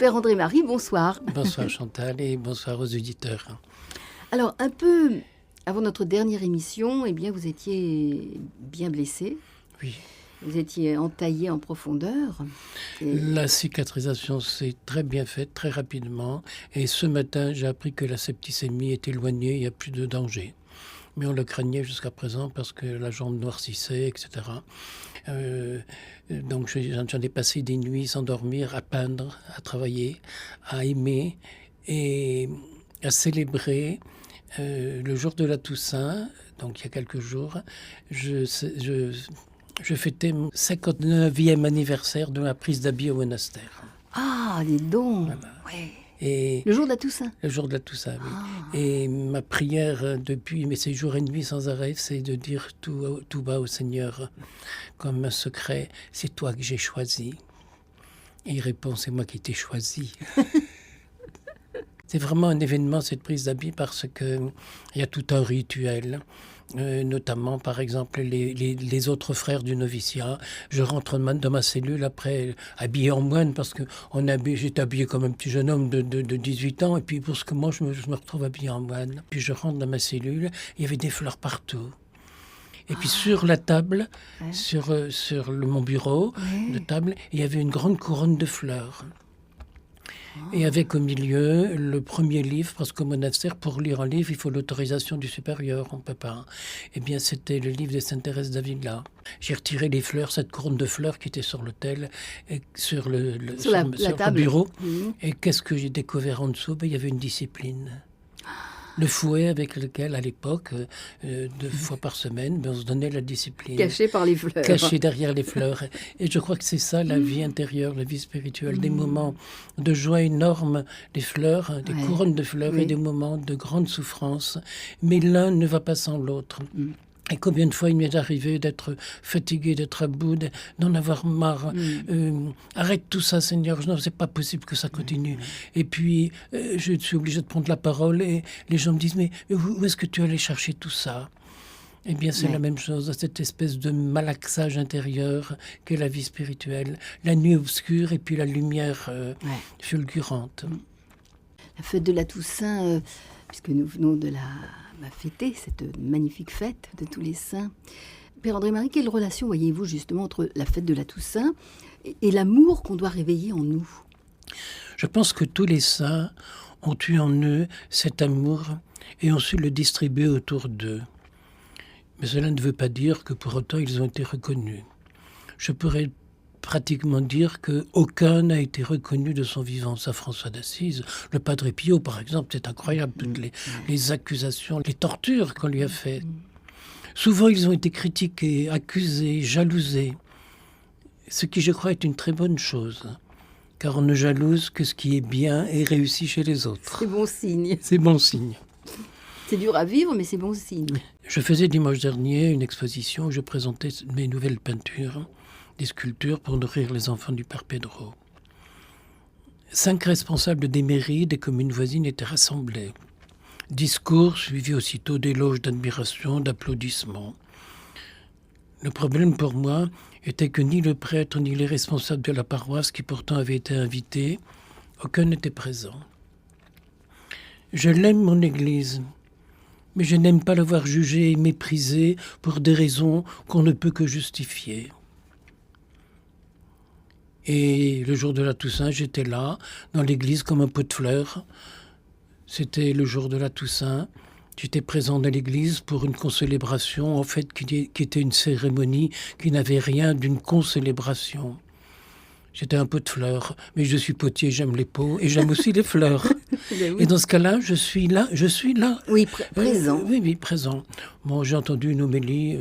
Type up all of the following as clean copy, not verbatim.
Père André-Marie, bonsoir. Bonsoir Chantal et bonsoir aux auditeurs. Alors, un peu avant notre dernière émission, eh bien, vous étiez bien blessé. Oui. Vous étiez entaillé en profondeur. La cicatrisation s'est très bien faite, très rapidement. Et ce matin, j'ai appris que la septicémie est éloignée, il n'y a plus de danger. Mais on le craignait jusqu'à présent parce que la jambe noircissait, etc. Donc j'en ai passé des nuits sans dormir, à peindre, à travailler, à aimer et à célébrer. Le jour de la Toussaint, donc il y a quelques jours, je fêtais mon 59e anniversaire de ma prise d'habit au monastère. Ah, dis donc. Voilà. Ouais. Et le jour de la Toussaint. Le jour de la Toussaint, oui. Ah. Et ma prière depuis mes séjours et nuits sans arrêt, c'est de dire tout bas au Seigneur, comme un secret, c'est toi que j'ai choisi. Et il répond, c'est moi qui t'ai choisi. C'est vraiment un événement, cette prise d'habit, parce qu'il y a tout un rituel. Notamment, par exemple, les autres frères du noviciat. Je rentre dans ma cellule après, habillé en moine, parce que j'étais habillé comme un petit jeune homme de 18 ans, et puis pour ce que moi, je me retrouve habillé en moine. Puis je rentre dans ma cellule, il y avait des fleurs partout. Et puis sur la table, ouais. sur mon bureau de table, il y avait une grande couronne de fleurs. Et avec au milieu le premier livre, parce qu'au monastère, pour lire un livre, il faut l'autorisation du supérieur, on ne peut pas. Eh bien, c'était le livre de Sainte Thérèse d'Avila. J'ai retiré les fleurs, cette couronne de fleurs qui était sur l'autel, sur le bureau. Mmh. Et qu'est-ce que j'ai découvert en dessous ? Il y avait une discipline. Le fouet avec lequel, à l'époque, 2 fois par semaine, on se donnait la discipline. Caché par les fleurs. Caché derrière les fleurs. Et je crois que c'est ça, la vie intérieure, la vie spirituelle. Des moments de joie énorme, des fleurs, des couronnes de fleurs et des moments de grande souffrance. Mais l'un ne va pas sans l'autre. Et combien de fois il m'est arrivé d'être fatigué, d'être à bout, d'en avoir marre. Arrête tout ça, Seigneur. Non, c'est pas possible que ça continue. Et puis, je suis obligé de prendre la parole et les gens me disent, mais où est-ce que tu allais chercher tout ça ? Eh bien, c'est la même chose, cette espèce de malaxage intérieur qu'est la vie spirituelle. La nuit obscure et puis la lumière fulgurante. La fête de la Toussaint, puisque nous venons de la fêter, cette magnifique fête de tous les saints. Père André-Marie, quelle relation voyez-vous justement entre la fête de la Toussaint et l'amour qu'on doit réveiller en nous ? Je pense que tous les saints ont eu en eux cet amour et ont su le distribuer autour d'eux. Mais cela ne veut pas dire que pour autant ils ont été reconnus. Je pourrais pratiquement dire qu'aucun n'a été reconnu de son vivant. Saint François d'Assise, le Padre Pio par exemple, c'est incroyable, toutes les accusations, les tortures qu'on lui a faites. Souvent ils ont été critiqués, accusés, jalousés, ce qui je crois est une très bonne chose, car on ne jalouse que ce qui est bien et réussi chez les autres. C'est bon signe. C'est bon signe. C'est dur à vivre, mais c'est bon signe. Je faisais dimanche dernier une exposition où je présentais mes nouvelles peintures, des sculptures pour nourrir les enfants du Père Pedro. 5 responsables des mairies des communes voisines étaient rassemblés. Discours suivi aussitôt d'éloges d'admiration, d'applaudissements. Le problème pour moi était que ni le prêtre ni les responsables de la paroisse qui pourtant avaient été invités, aucun n'était présent. Je l'aime mon Église, mais je n'aime pas la voir jugée et méprisée pour des raisons qu'on ne peut que justifier. Et le jour de la Toussaint, j'étais là, dans l'église comme un pot de fleurs. C'était le jour de la Toussaint. J'étais présent dans l'église pour une concélébration, en fait, qui était une cérémonie qui n'avait rien d'une concélébration. J'étais un pot de fleurs, mais je suis potier, j'aime les pots et j'aime aussi les fleurs. Oui. Et dans ce cas-là, je suis là. Oui, présent. Oui, présent. Bon, j'ai entendu une homélie,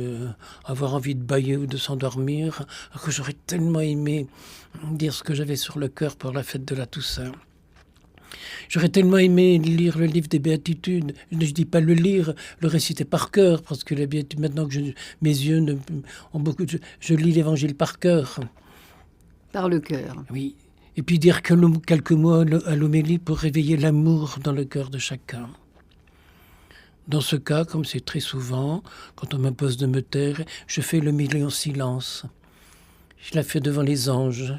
avoir envie de bâiller ou de s'endormir, que j'aurais tellement aimé dire ce que j'avais sur le cœur pour la fête de la Toussaint. J'aurais tellement aimé lire le livre des Béatitudes. Je ne dis pas le lire, le réciter par cœur, parce que les Béatitudes, maintenant que mes yeux ont beaucoup je lis l'Évangile par cœur. Par le cœur. Oui. Et puis dire quelques mots à l'homélie pour réveiller l'amour dans le cœur de chacun. Dans ce cas, comme c'est très souvent, quand on m'impose de me taire, je fais l'homélie en silence. Je la fais devant les anges,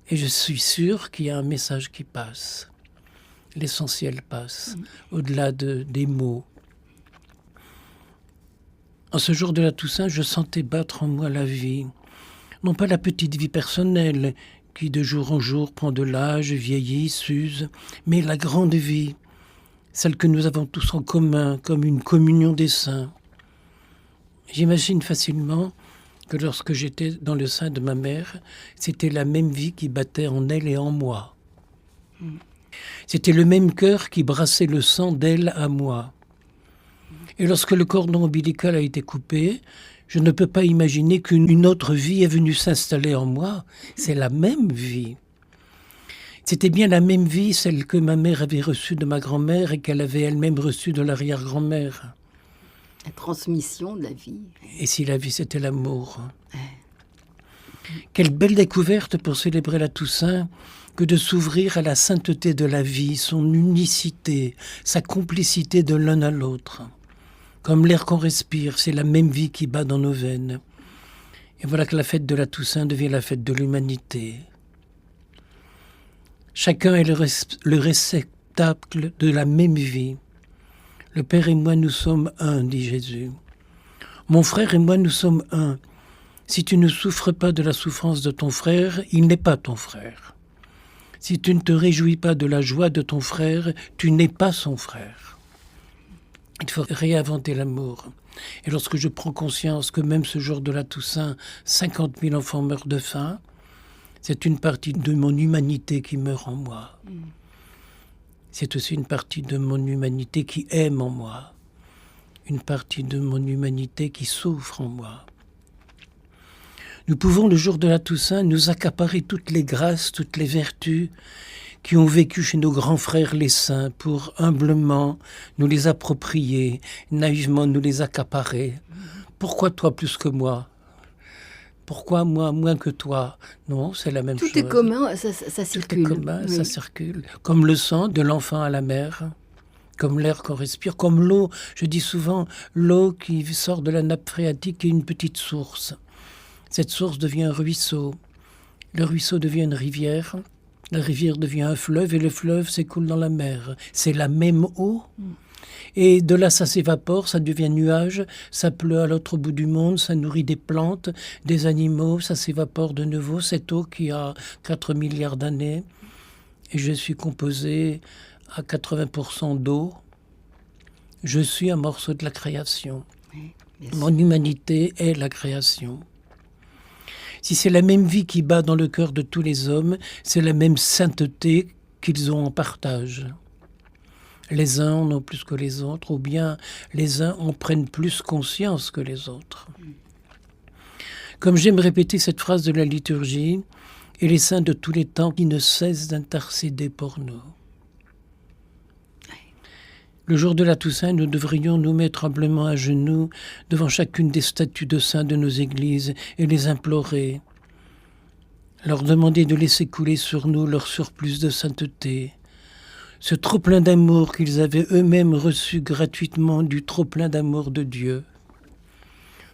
Et je suis sûr qu'il y a un message qui passe. L'essentiel passe, au-delà des mots. En ce jour de la Toussaint, je sentais battre en moi la vie. Non pas la petite vie personnelle, qui de jour en jour prend de l'âge, vieillit, s'use, mais la grande vie, celle que nous avons tous en commun, comme une communion des saints. J'imagine facilement que lorsque j'étais dans le sein de ma mère, c'était la même vie qui battait en elle et en moi. C'était le même cœur qui brassait le sang d'elle à moi. Et lorsque le cordon ombilical a été coupé, je ne peux pas imaginer qu'une autre vie est venue s'installer en moi. C'est la même vie. C'était bien la même vie, celle que ma mère avait reçue de ma grand-mère et qu'elle avait elle-même reçue de l'arrière-grand-mère. La transmission de la vie. Et si la vie, c'était l'amour. Quelle belle découverte pour célébrer la Toussaint que de s'ouvrir à la sainteté de la vie, son unicité, sa complicité de l'un à l'autre. Comme l'air qu'on respire, c'est la même vie qui bat dans nos veines. Et voilà que la fête de la Toussaint devient la fête de l'humanité. Chacun est le réceptacle de la même vie. Le Père et moi, nous sommes un, dit Jésus. Mon frère et moi, nous sommes un. Si tu ne souffres pas de la souffrance de ton frère, il n'est pas ton frère. Si tu ne te réjouis pas de la joie de ton frère, tu n'es pas son frère. Il faut réinventer l'amour. Et lorsque je prends conscience que même ce jour de la Toussaint, 50 000 enfants meurent de faim, c'est une partie de mon humanité qui meurt en moi. C'est aussi une partie de mon humanité qui aime en moi. Une partie de mon humanité qui souffre en moi. Nous pouvons, le jour de la Toussaint, nous accaparer toutes les grâces, toutes les vertus qui ont vécu chez nos grands frères les saints pour humblement nous les approprier, naïvement nous les accaparer. Pourquoi toi plus que moi ? Pourquoi moi moins que toi ? Non, c'est la même chose. Tout est commun, ça circule. Tout est commun, ça circule. Comme le sang de l'enfant à la mère, comme l'air qu'on respire, comme l'eau. Je dis souvent, l'eau qui sort de la nappe phréatique est une petite source. Cette source devient un ruisseau. Le ruisseau devient une rivière. La rivière devient un fleuve et le fleuve s'écoule dans la mer. C'est la même eau. Et de là, ça s'évapore, ça devient nuage, ça pleut à l'autre bout du monde, ça nourrit des plantes, des animaux, ça s'évapore de nouveau, cette eau qui a 4 milliards d'années. Et je suis composé à 80% d'eau. Je suis un morceau de la création. Mon humanité est la création. Si c'est la même vie qui bat dans le cœur de tous les hommes, c'est la même sainteté qu'ils ont en partage. Les uns en ont plus que les autres, ou bien les uns en prennent plus conscience que les autres. Comme j'aime répéter cette phrase de la liturgie, et les saints de tous les temps qui ne cessent d'intercéder pour nous. Le jour de la Toussaint, nous devrions nous mettre humblement à genoux devant chacune des statues de saints de nos églises et les implorer, leur demander de laisser couler sur nous leur surplus de sainteté, ce trop-plein d'amour qu'ils avaient eux-mêmes reçu gratuitement du trop-plein d'amour de Dieu.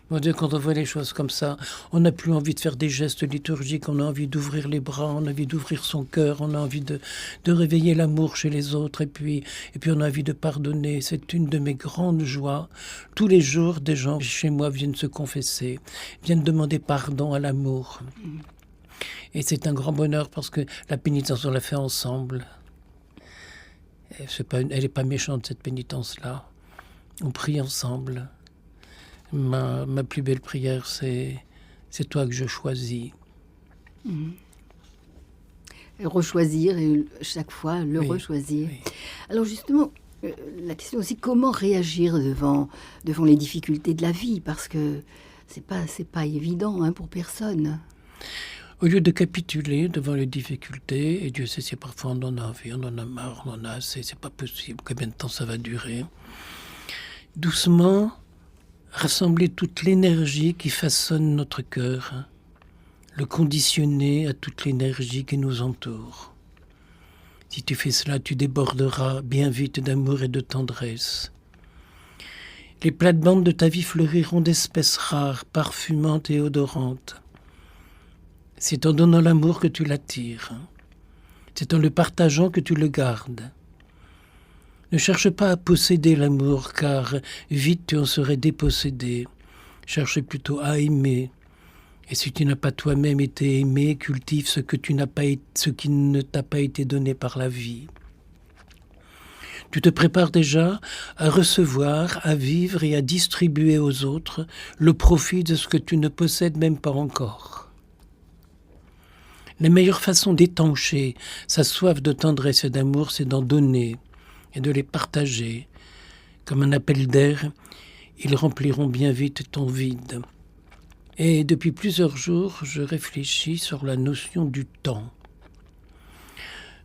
Mon Dieu, quand on voit les choses comme ça, on n'a plus envie de faire des gestes liturgiques, on a envie d'ouvrir les bras, on a envie d'ouvrir son cœur, on a envie de réveiller l'amour chez les autres, et puis on a envie de pardonner. C'est une de mes grandes joies. Tous les jours, des gens chez moi viennent se confesser, viennent demander pardon à l'amour. Et c'est un grand bonheur parce que la pénitence, on la fait ensemble. Elle n'est pas méchante, cette pénitence-là. On prie ensemble. Ma plus belle prière, c'est toi que je choisis. Et rechoisir, et chaque fois le rechoisir. Oui. Alors justement, la question aussi, comment réagir devant les difficultés de la vie ? Parce que c'est pas évident pour personne. Au lieu de capituler devant les difficultés, et Dieu sait si parfois on en a envie, on en a marre, on en a assez, c'est pas possible, combien de temps ça va durer ? Doucement, rassembler toute l'énergie qui façonne notre cœur, le conditionner à toute l'énergie qui nous entoure. Si tu fais cela, tu déborderas bien vite d'amour et de tendresse. Les plates-bandes de ta vie fleuriront d'espèces rares, parfumantes et odorantes. C'est en donnant l'amour que tu l'attires. C'est en le partageant que tu le gardes. Ne cherche pas à posséder l'amour, car vite tu en serais dépossédé. Cherche plutôt à aimer. Et si tu n'as pas toi-même été aimé, cultive ce qui ne t'a pas été donné par la vie. Tu te prépares déjà à recevoir, à vivre et à distribuer aux autres le profit de ce que tu ne possèdes même pas encore. La meilleure façon d'étancher sa soif de tendresse et d'amour, c'est d'en donner et de les partager. Comme un appel d'air, ils rempliront bien vite ton vide. Et depuis plusieurs jours, je réfléchis sur la notion du temps.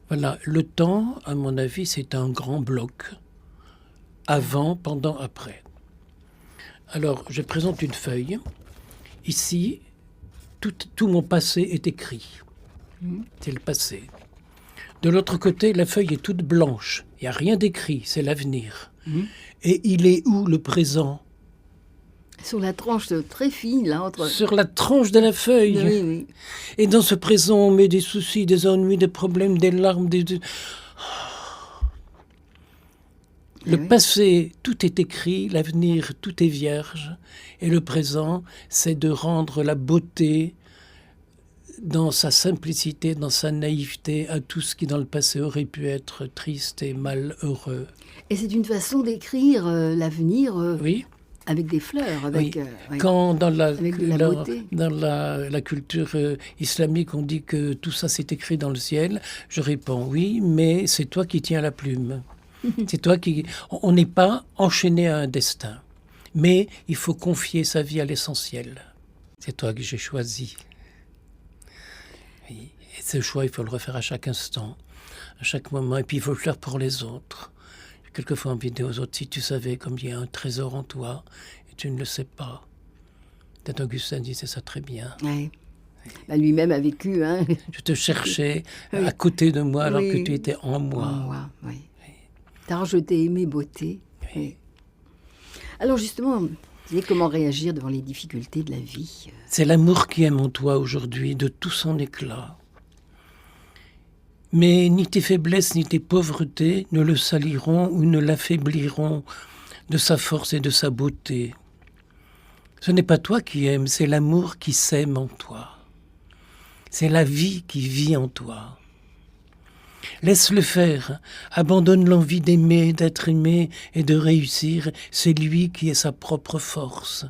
Voilà, le temps, à mon avis, c'est un grand bloc. Avant, pendant, après. Alors, je présente une feuille. Ici, tout mon passé est écrit. C'est le passé. De l'autre côté, la feuille est toute blanche. Il n'y a rien d'écrit, c'est l'avenir. Et il est où le présent ? Sur la tranche très fine, là, entre... Sur la tranche de la feuille. Oui, oui. Et dans ce présent, on met des soucis, des ennuis, des problèmes, des larmes, Le passé, tout est écrit, l'avenir, tout est vierge. Et le présent, c'est de rendre la beauté dans sa simplicité, dans sa naïveté, à tout ce qui dans le passé aurait pu être triste et malheureux. Et c'est une façon d'écrire l'avenir Oui. avec des fleurs, avec, oui. Quand dans la culture islamique, on dit que tout ça c'est écrit dans le ciel, je réponds oui, mais c'est toi qui tiens la plume. C'est toi qui... On n'est pas enchaîné à un destin, mais il faut confier sa vie à l'essentiel. C'est toi que j'ai choisi. Oui. Et ce choix, il faut le refaire à chaque instant, à chaque moment, et puis il faut le faire pour les autres. J'ai quelquefois envie de dire aux autres, si tu savais comme il y a un trésor en toi, et tu ne le sais pas. Peut-être Augustin disait ça très bien. Oui. Bah, lui-même a vécu. Hein. Je te cherchais à côté de moi alors que tu étais en moi. En moi, oui. Car je t'ai aimé beauté. Oui. Alors justement, comment réagir devant les difficultés de la vie ? C'est l'amour qui aime en toi aujourd'hui, de tout son éclat. Mais ni tes faiblesses ni tes pauvretés ne le saliront ou ne l'affaibliront de sa force et de sa beauté. Ce n'est pas toi qui aimes, c'est l'amour qui s'aime en toi. C'est la vie qui vit en toi. Laisse-le faire, abandonne l'envie d'aimer, d'être aimé et de réussir. C'est lui qui est sa propre force,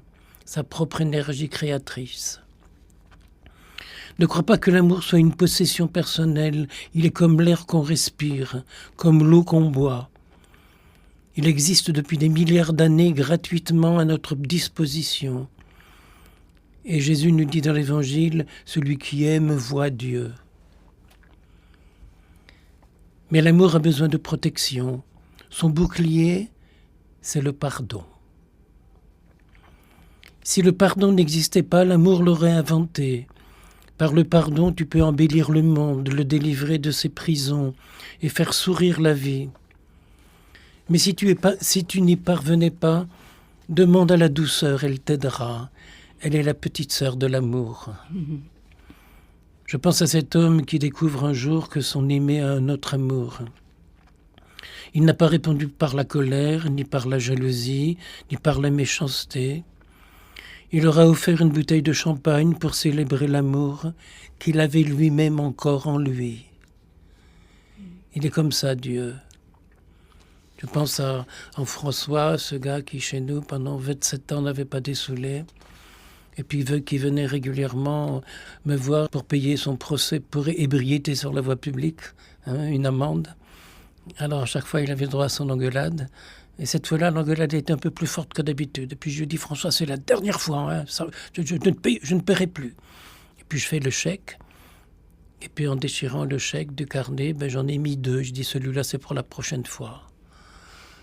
sa propre énergie créatrice. Ne crois pas que l'amour soit une possession personnelle. Il est comme l'air qu'on respire, comme l'eau qu'on boit. Il existe depuis des milliards d'années gratuitement à notre disposition. Et Jésus nous dit dans l'Évangile, celui qui aime voit Dieu. Mais l'amour a besoin de protection. Son bouclier, c'est le pardon. Si le pardon n'existait pas, l'amour l'aurait inventé. Par le pardon, tu peux embellir le monde, le délivrer de ses prisons et faire sourire la vie. Mais si tu n'y parvenais pas, demande à la douceur, elle t'aidera. Elle est la petite sœur de l'amour. Je pense à cet homme qui découvre un jour que son aimé a un autre amour. Il n'a pas répondu par la colère, ni par la jalousie, ni par la méchanceté. Il aura offert une bouteille de champagne pour célébrer l'amour qu'il avait lui-même encore en lui. Il est comme ça, Dieu. Je pense à François, ce gars qui, chez nous, pendant 27 ans, n'avait pas dessoulé. Et puis qui venait régulièrement me voir pour payer son procès pour ébriété sur la voie publique, une amende. Alors à chaque fois, il avait droit à son engueulade. Et cette fois-là, l'engueulade était un peu plus forte que d'habitude. Et puis je lui dis, François, c'est la dernière fois, je ne paierai plus. Et puis je fais le chèque. Et puis en déchirant le chèque du carnet, j'en ai mis 2. Je dis, celui-là, c'est pour la prochaine fois.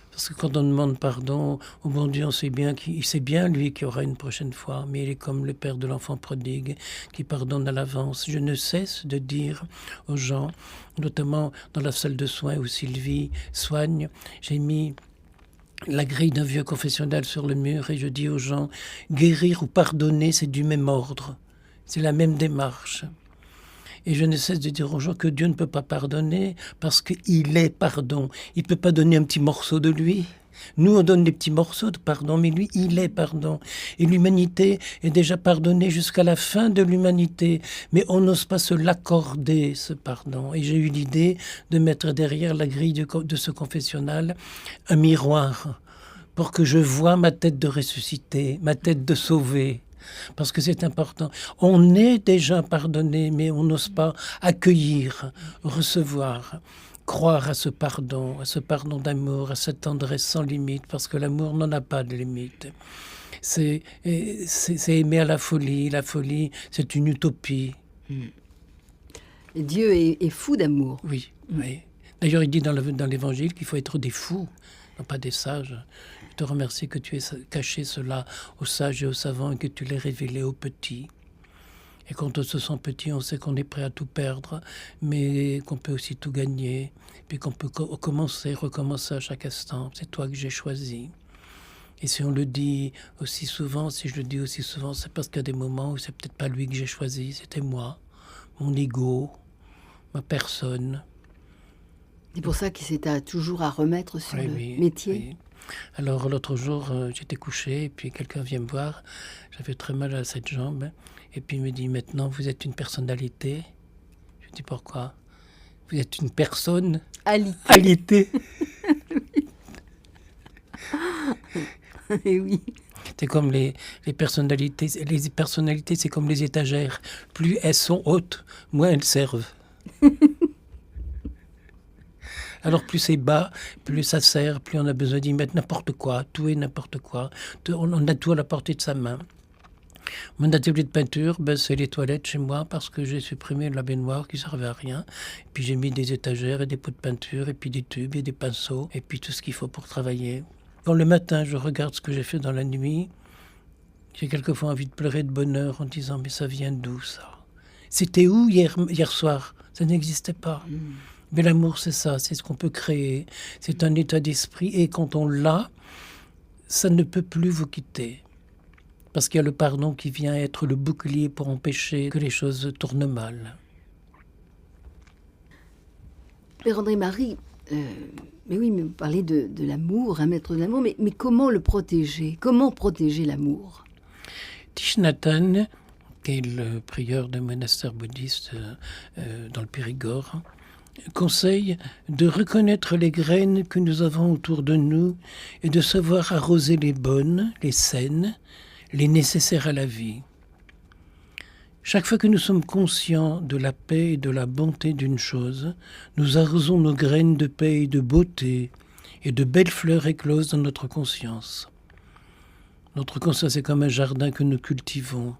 Parce que quand on demande pardon au bon Dieu, on sait bien qu'il sait bien, lui, qu'il y aura une prochaine fois. Mais il est comme le père de l'enfant prodigue qui pardonne à l'avance. Je ne cesse de dire aux gens, notamment dans la salle de soins où Sylvie soigne, j'ai mis la grille d'un vieux confessionnal sur le mur et je dis aux gens, guérir ou pardonner, c'est du même ordre. C'est la même démarche. Et je ne cesse de dire aux gens que Dieu ne peut pas pardonner parce qu'il est pardon. Il ne peut pas donner un petit morceau de lui. Nous, on donne des petits morceaux de pardon, mais lui, il est pardon. Et l'humanité est déjà pardonnée jusqu'à la fin de l'humanité. Mais on n'ose pas se l'accorder, ce pardon. Et j'ai eu l'idée de mettre derrière la grille de ce confessionnal un miroir pour que je voie ma tête de ressuscité, ma tête de sauvé. Parce que c'est important. On est déjà pardonné, mais on n'ose pas accueillir, recevoir, croire à ce pardon d'amour, à cette tendresse sans limite, parce que l'amour n'en a pas de limite. C'est aimer à la folie. La folie, c'est une utopie. Et Dieu est fou d'amour. Oui, oui. D'ailleurs, il dit dans l'Évangile qu'il faut être des fous, non pas des sages. Je te remercie que tu aies caché cela aux sages et aux savants et que tu l'aies révélé aux petits. Et quand on se sent petit, on sait qu'on est prêt à tout perdre, mais qu'on peut aussi tout gagner, puis qu'on peut recommencer à chaque instant. C'est toi que j'ai choisi. Et si on le dit aussi souvent, si je le dis aussi souvent, c'est parce qu'il y a des moments où c'est peut-être pas lui que j'ai choisi, c'était moi, mon ego, ma personne. C'est pour ça qu'il s'est toujours à remettre sur le métier. Oui. Alors l'autre jour, j'étais couché et puis quelqu'un vient me voir. J'avais très mal à cette jambe. Et puis il me dit, maintenant vous êtes une personnalité. Je dis, pourquoi? Vous êtes une personne alité. Et oui. C'est comme les personnalités. Les personnalités, c'est comme les étagères. Plus elles sont hautes, moins elles servent. Alors plus c'est bas, plus ça sert, plus on a besoin d'y mettre n'importe quoi, tout et n'importe quoi. On a tout à la portée de sa main. Mon atelier de peinture, c'est les toilettes chez moi parce que j'ai supprimé la baignoire qui ne servait à rien. Et puis j'ai mis des étagères et des pots de peinture et puis des tubes et des pinceaux et puis tout ce qu'il faut pour travailler. Quand le matin je regarde ce que j'ai fait dans la nuit, j'ai quelquefois envie de pleurer de bonheur en disant mais ça vient d'où ça? C'était où hier soir? Ça n'existait pas. Mais l'amour, c'est ça, c'est ce qu'on peut créer. C'est un état d'esprit. Et quand on l'a, ça ne peut plus vous quitter. Parce qu'il y a le pardon qui vient être le bouclier pour empêcher que les choses tournent mal. Père André-Marie, mais oui, mais vous parlez de l'amour, un maître de l'amour, mais comment le protéger? Comment protéger l'amour? Thich Nhat Hanh, qui est le prieur d'un monastère bouddhiste dans le Périgord, conseille de reconnaître les graines que nous avons autour de nous et de savoir arroser les bonnes, les saines, les nécessaires à la vie. Chaque fois que nous sommes conscients de la paix et de la bonté d'une chose, nous arrosons nos graines de paix et de beauté et de belles fleurs écloses dans notre conscience. Notre conscience est comme un jardin que nous cultivons.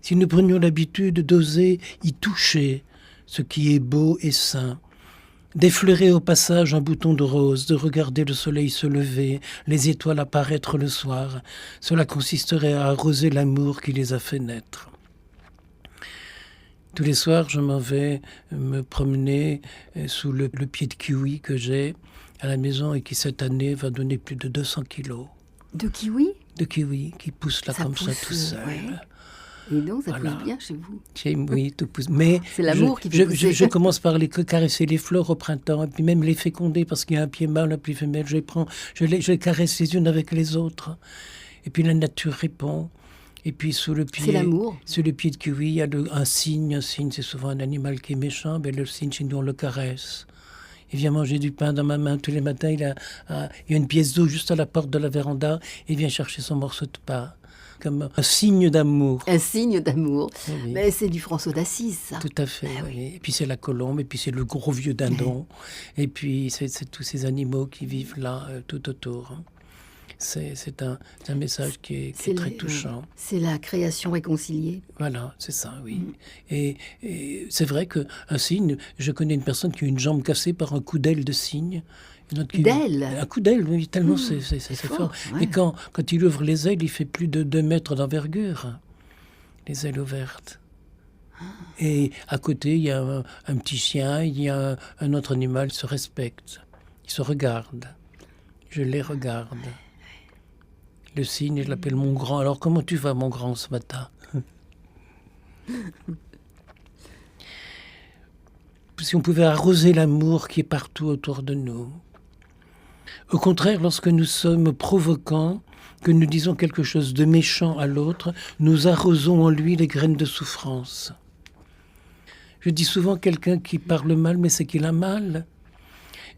Si nous prenions l'habitude d'oser y toucher ce qui est beau et sain, d'effleurer au passage un bouton de rose, de regarder le soleil se lever, les étoiles apparaître le soir, cela consisterait à arroser l'amour qui les a fait naître. Tous les soirs, je m'en vais me promener sous le pied de kiwi que j'ai à la maison et qui cette année va donner plus de 200 kilos. De kiwi? De kiwi qui pousse là comme ça tout seul. Ouais. Et donc, ça pousse bien chez vous. Oui, tout pousse. Mais c'est l'amour qui fait pousser. Je commence par caresser les fleurs au printemps, et puis même les féconder, parce qu'il y a un pied mâle, un pied femelle. Je les caresse les unes avec les autres. Et puis la nature répond. Et puis sous le pied, c'est l'amour. Sous le pied de kiwi, il y a un cygne. Un cygne, c'est souvent un animal qui est méchant. Mais le cygne, chez nous, on le caresse. Il vient manger du pain dans ma main tous les matins. Il y a une pièce d'eau juste à la porte de la véranda. Il vient chercher son morceau de pain. Comme un signe d'amour. Un signe d'amour. Oui. Mais c'est du François d'Assise, ça. Tout à fait, oui. Et puis c'est la colombe, et puis c'est le gros vieux dindon. Et puis c'est tous ces animaux qui vivent là, tout autour. C'est un message qui est très touchant. C'est la création réconciliée. Voilà, c'est ça, oui. Et c'est vrai qu'un cygne, je connais une personne qui a une jambe cassée par un coup d'aile de cygne. D'aile? Un coup d'aile, oui, tellement c'est fort. Ouais. Et quand il ouvre les ailes, il fait plus de 2 mètres d'envergure, les ailes ouvertes. Et à côté, il y a un petit chien, il y a un autre animal, ils se respectent, ils se regardent. Je les regarde. Le cygne, je l'appelle mon grand. Alors, comment tu vas, mon grand, ce matin? si on pouvait arroser l'amour qui est partout autour de nous. Au contraire, lorsque nous sommes provoquants, que nous disons quelque chose de méchant à l'autre, nous arrosons en lui les graines de souffrance. Je dis souvent quelqu'un qui parle mal, mais c'est qu'il a mal.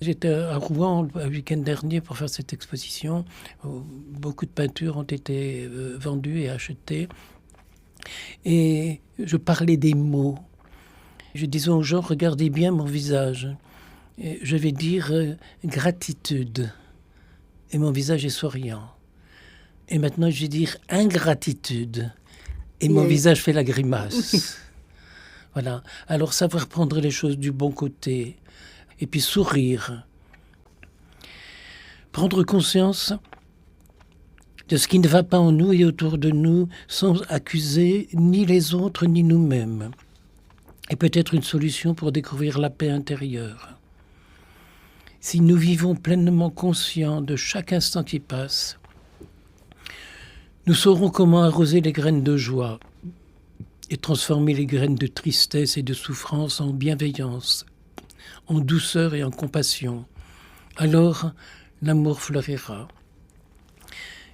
J'étais à Rouen le week-end dernier pour faire cette exposition. Beaucoup de peintures ont été vendues et achetées. Et je parlais des mots. Je disais aux gens, regardez bien mon visage. Et je vais dire gratitude. Et mon visage est souriant. Et maintenant, je vais dire ingratitude. Et mon visage fait la grimace. Voilà. Alors, savoir prendre les choses du bon côté. Et puis sourire. Prendre conscience de ce qui ne va pas en nous et autour de nous sans accuser ni les autres ni nous-mêmes. Et peut-être une solution pour découvrir la paix intérieure. Si nous vivons pleinement conscients de chaque instant qui passe, nous saurons comment arroser les graines de joie et transformer les graines de tristesse et de souffrance en bienveillance, en douceur et en compassion. Alors, l'amour fleurira.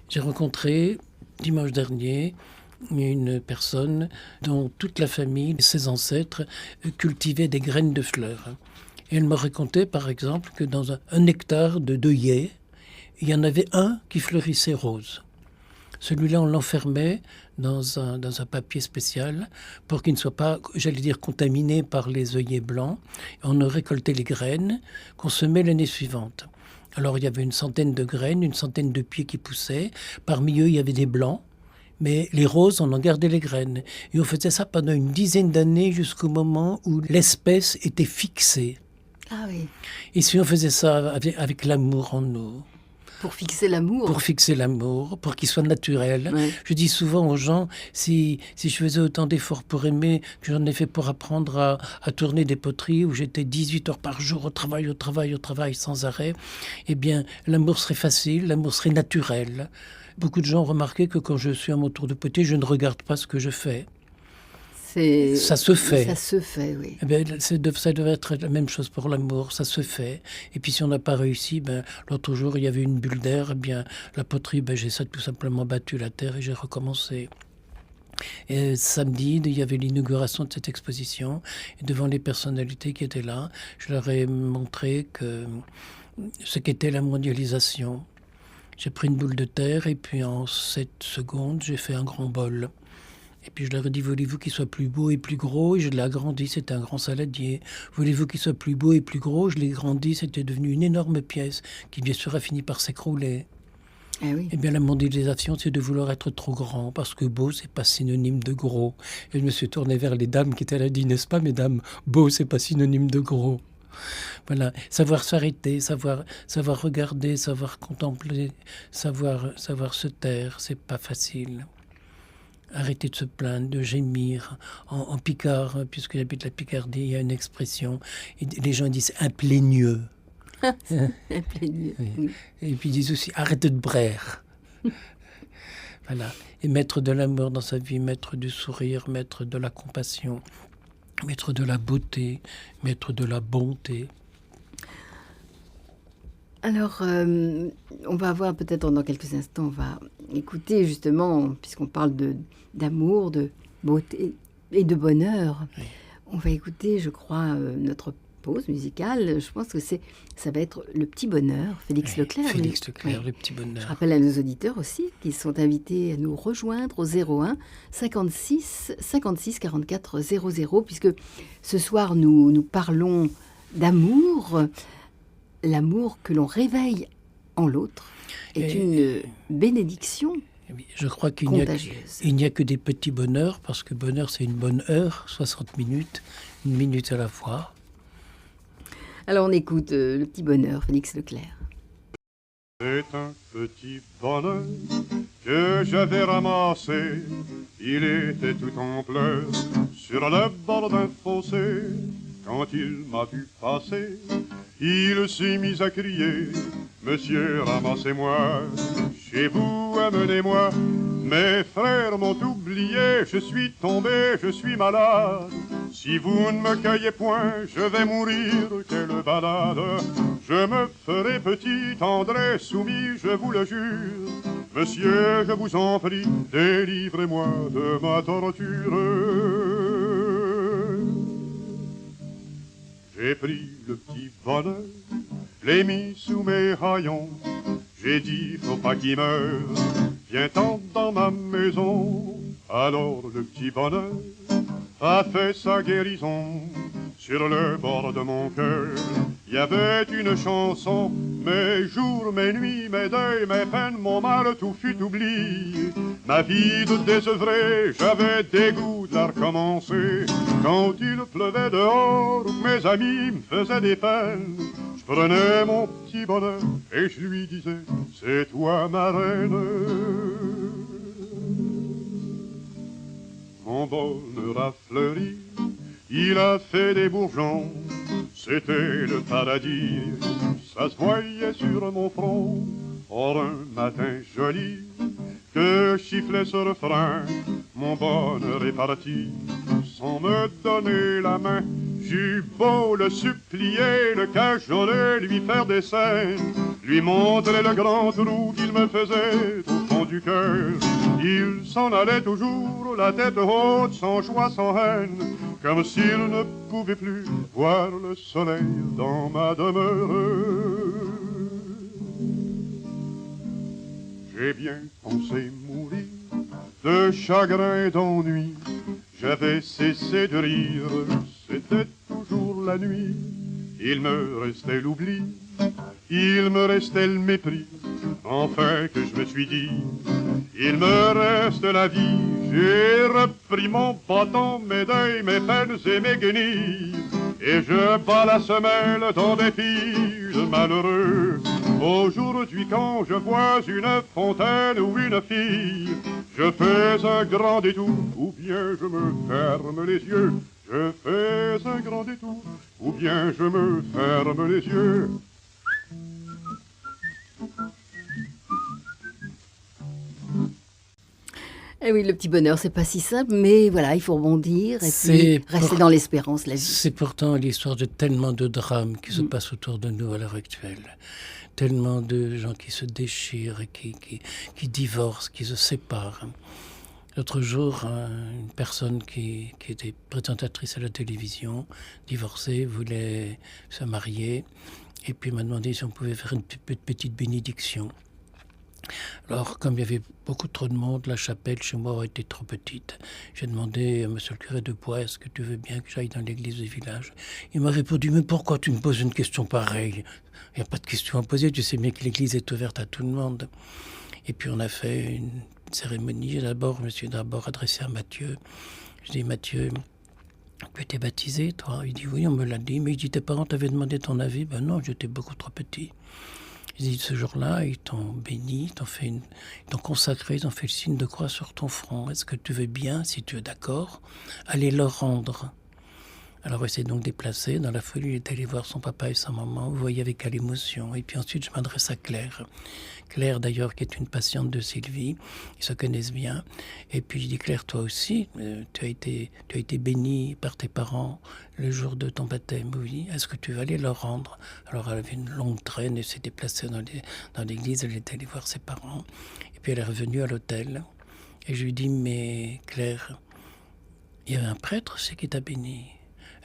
J'ai rencontré, dimanche dernier, une personne dont toute la famille, ses ancêtres, cultivaient des graines de fleurs. Et elle me racontait, par exemple, que dans un hectare de deuillets, il y en avait un qui fleurissait rose. Celui-là, on l'enfermait dans un papier spécial pour qu'il ne soit pas, j'allais dire, contaminé par les œillets blancs. On récoltait les graines qu'on semait l'année suivante. Alors, il y avait une centaine de graines, une centaine de pieds qui poussaient. Parmi eux, il y avait des blancs. Mais les roses, on en gardait les graines. Et on faisait ça pendant une dizaine d'années jusqu'au moment où l'espèce était fixée. Ah oui. Et si on faisait ça avec l'amour en nous. Pour fixer l'amour. Pour fixer l'amour, pour qu'il soit naturel. Ouais. Je dis souvent aux gens, si je faisais autant d'efforts pour aimer que j'en ai fait pour apprendre à tourner des poteries, où j'étais 18 heures par jour au travail, sans arrêt, eh bien, l'amour serait facile, l'amour serait naturel. Beaucoup de gens ont remarqué que quand je suis à mon tour de potier, je ne regarde pas ce que je fais. Ça se fait. Ça se fait, oui. Eh bien, ça devait être la même chose pour l'amour, ça se fait. Et puis si on n'a pas réussi, l'autre jour, il y avait une bulle d'air, eh bien, la poterie, j'ai ça tout simplement battu la terre et j'ai recommencé. Et samedi, il y avait l'inauguration de cette exposition. Et devant les personnalités qui étaient là, je leur ai montré ce qu'était la mondialisation. J'ai pris une boule de terre et puis en 7 secondes, j'ai fait un grand bol. Et puis je leur ai dit, voulez-vous qu'il soit plus beau et plus gros? Et je l'ai agrandi, c'était un grand saladier. Voulez-vous qu'il soit plus beau et plus gros? Je l'ai grandi, c'était devenu une énorme pièce qui bien sûr a fini par s'écrouler. Eh oui. Eh bien la mondialisation, c'est de vouloir être trop grand, parce que beau, c'est pas synonyme de gros. Et je me suis tourné vers les dames qui étaient là, dit, n'est-ce pas mesdames, beau, c'est pas synonyme de gros. Voilà, savoir s'arrêter, savoir regarder, savoir contempler, savoir se taire, c'est pas facile. Arrêter de se plaindre, de gémir. En picard, puisque j'habite la Picardie, il y a une expression, et les gens disent un plaigneux. Un plaigneux. Oui. Et puis ils disent aussi arrête de braire. Voilà, et mettre de l'amour dans sa vie, mettre du sourire, mettre de la compassion, mettre de la beauté, mettre de la bonté. Alors, on va voir peut-être dans quelques instants, on va écouter justement, puisqu'on parle d'amour, de beauté et de bonheur. Oui. On va écouter, je crois, notre pause musicale. Je pense que ça va être Le Petit Bonheur, Félix Leclerc. Félix Leclerc, oui. Le Petit Bonheur. Je rappelle à nos auditeurs aussi qu'ils sont invités à nous rejoindre au 01 56 56 44 00, puisque ce soir nous parlons d'amour. L'amour que l'on réveille en l'autre est une bénédiction je crois qu'il contagieuse. n'y a que des petits bonheurs, parce que bonheur, c'est une bonne heure, 60 minutes, une minute à la fois. Alors on écoute Le Petit Bonheur, Félix Leclerc. C'est un petit bonheur que j'avais ramassé. Il était tout en pleurs sur le bord d'un fossé. Quand il m'a vu passer, il s'est mis à crier: Monsieur, ramassez-moi, chez vous, amenez-moi. Mes frères m'ont oublié, je suis tombé, je suis malade. Si vous ne me cueillez point, je vais mourir, quelle balade. Je me ferai petit, tendre et soumis, je vous le jure. Monsieur, je vous en prie, délivrez-moi de ma torture. J'ai pris le petit bonheur, l'ai mis sous mes haillons. J'ai dit, faut pas qu'il meure, viens-t'en dans ma maison. Alors le petit bonheur a fait sa guérison. Sur le bord de mon cœur, il y avait une chanson. Mes jours, mes nuits, mes deuils, mes peines, mon mal, tout fut oublié. Ma vie de désœuvré, j'avais dégoût de la recommencer. Quand il pleuvait dehors, mes amis me faisaient des peines. Je prenais mon petit bonheur et je lui disais, c'est toi ma reine. Mon bonheur a fleuri, il a fait des bourgeons, c'était le paradis, ça se voyait sur mon front. Or un matin joli, que chifflait ce refrain, mon bonheur est parti, sans me donner la main. J'eus beau le supplier, le cajoler, lui faire des scènes, lui montrer le grand trou qu'il me faisait au fond du cœur. Il s'en allait toujours, la tête haute, sans joie, sans haine, comme s'il ne pouvait plus voir le soleil dans ma demeure. J'ai bien pensé mourir de chagrin et d'ennui. J'avais cessé de rire, c'était toujours la nuit. Il me restait l'oubli, il me restait le mépris. Enfin que je me suis dit, il me reste la vie. J'ai repris mon bâton, mes deuils, mes peines et mes guenilles, et je bats la semelle dans des filles malheureux. Aujourd'hui quand je vois une fontaine ou une fille, je fais un grand détour, ou bien je me ferme les yeux. Je fais un grand détour, ou bien je me ferme les yeux. Eh oui, le petit bonheur, c'est pas si simple, mais voilà, il faut rebondir et puis rester dans l'espérance, la vie. C'est pourtant l'histoire de tellement de drames qui se passent autour de nous à l'heure actuelle. Tellement de gens qui se déchirent, qui divorcent, qui se séparent. L'autre jour, une personne qui était présentatrice à la télévision, divorcée, voulait se marier, et puis m'a demandé si on pouvait faire une petite bénédiction. Alors, comme il y avait beaucoup trop de monde, la chapelle chez moi était trop petite. J'ai demandé à monsieur le curé de Bois, est-ce que tu veux bien que j'aille dans l'église du village? Il m'a répondu, mais pourquoi tu me poses une question pareille? Il n'y a pas de question à poser, tu sais bien que l'église est ouverte à tout le monde. Et puis on a fait une cérémonie. Je me suis d'abord adressé à Mathieu. Je dis, Mathieu, tu étais baptisé, toi? Il dit, oui, on me l'a dit. Mais il dit, tes parents t'avaient demandé ton avis? Ben non, j'étais beaucoup trop petit. Il dit, ce jour-là, ils t'ont béni, ils t'ont consacré, ils ont fait le signe de croix sur ton front. Est-ce que tu veux bien, si tu es d'accord, aller leur rendre? Alors il s'est donc déplacé. Dans la folie, il est allé voir son papa et sa maman. Vous voyez avec quelle émotion. Et puis ensuite, je m'adresse à Claire. Claire, d'ailleurs, qui est une patiente de Sylvie. Ils se connaissent bien. Et puis je dis, Claire, toi aussi, tu as été bénie par tes parents le jour de ton baptême. Oui. Est-ce que tu vas aller leur rendre? Alors elle avait une longue traîne et s'est déplacée dans l'église. Elle est allée voir ses parents. Et puis elle est revenue à l'hôtel. Et je lui dis, mais Claire, il y avait un prêtre, c'est qui t'a béni?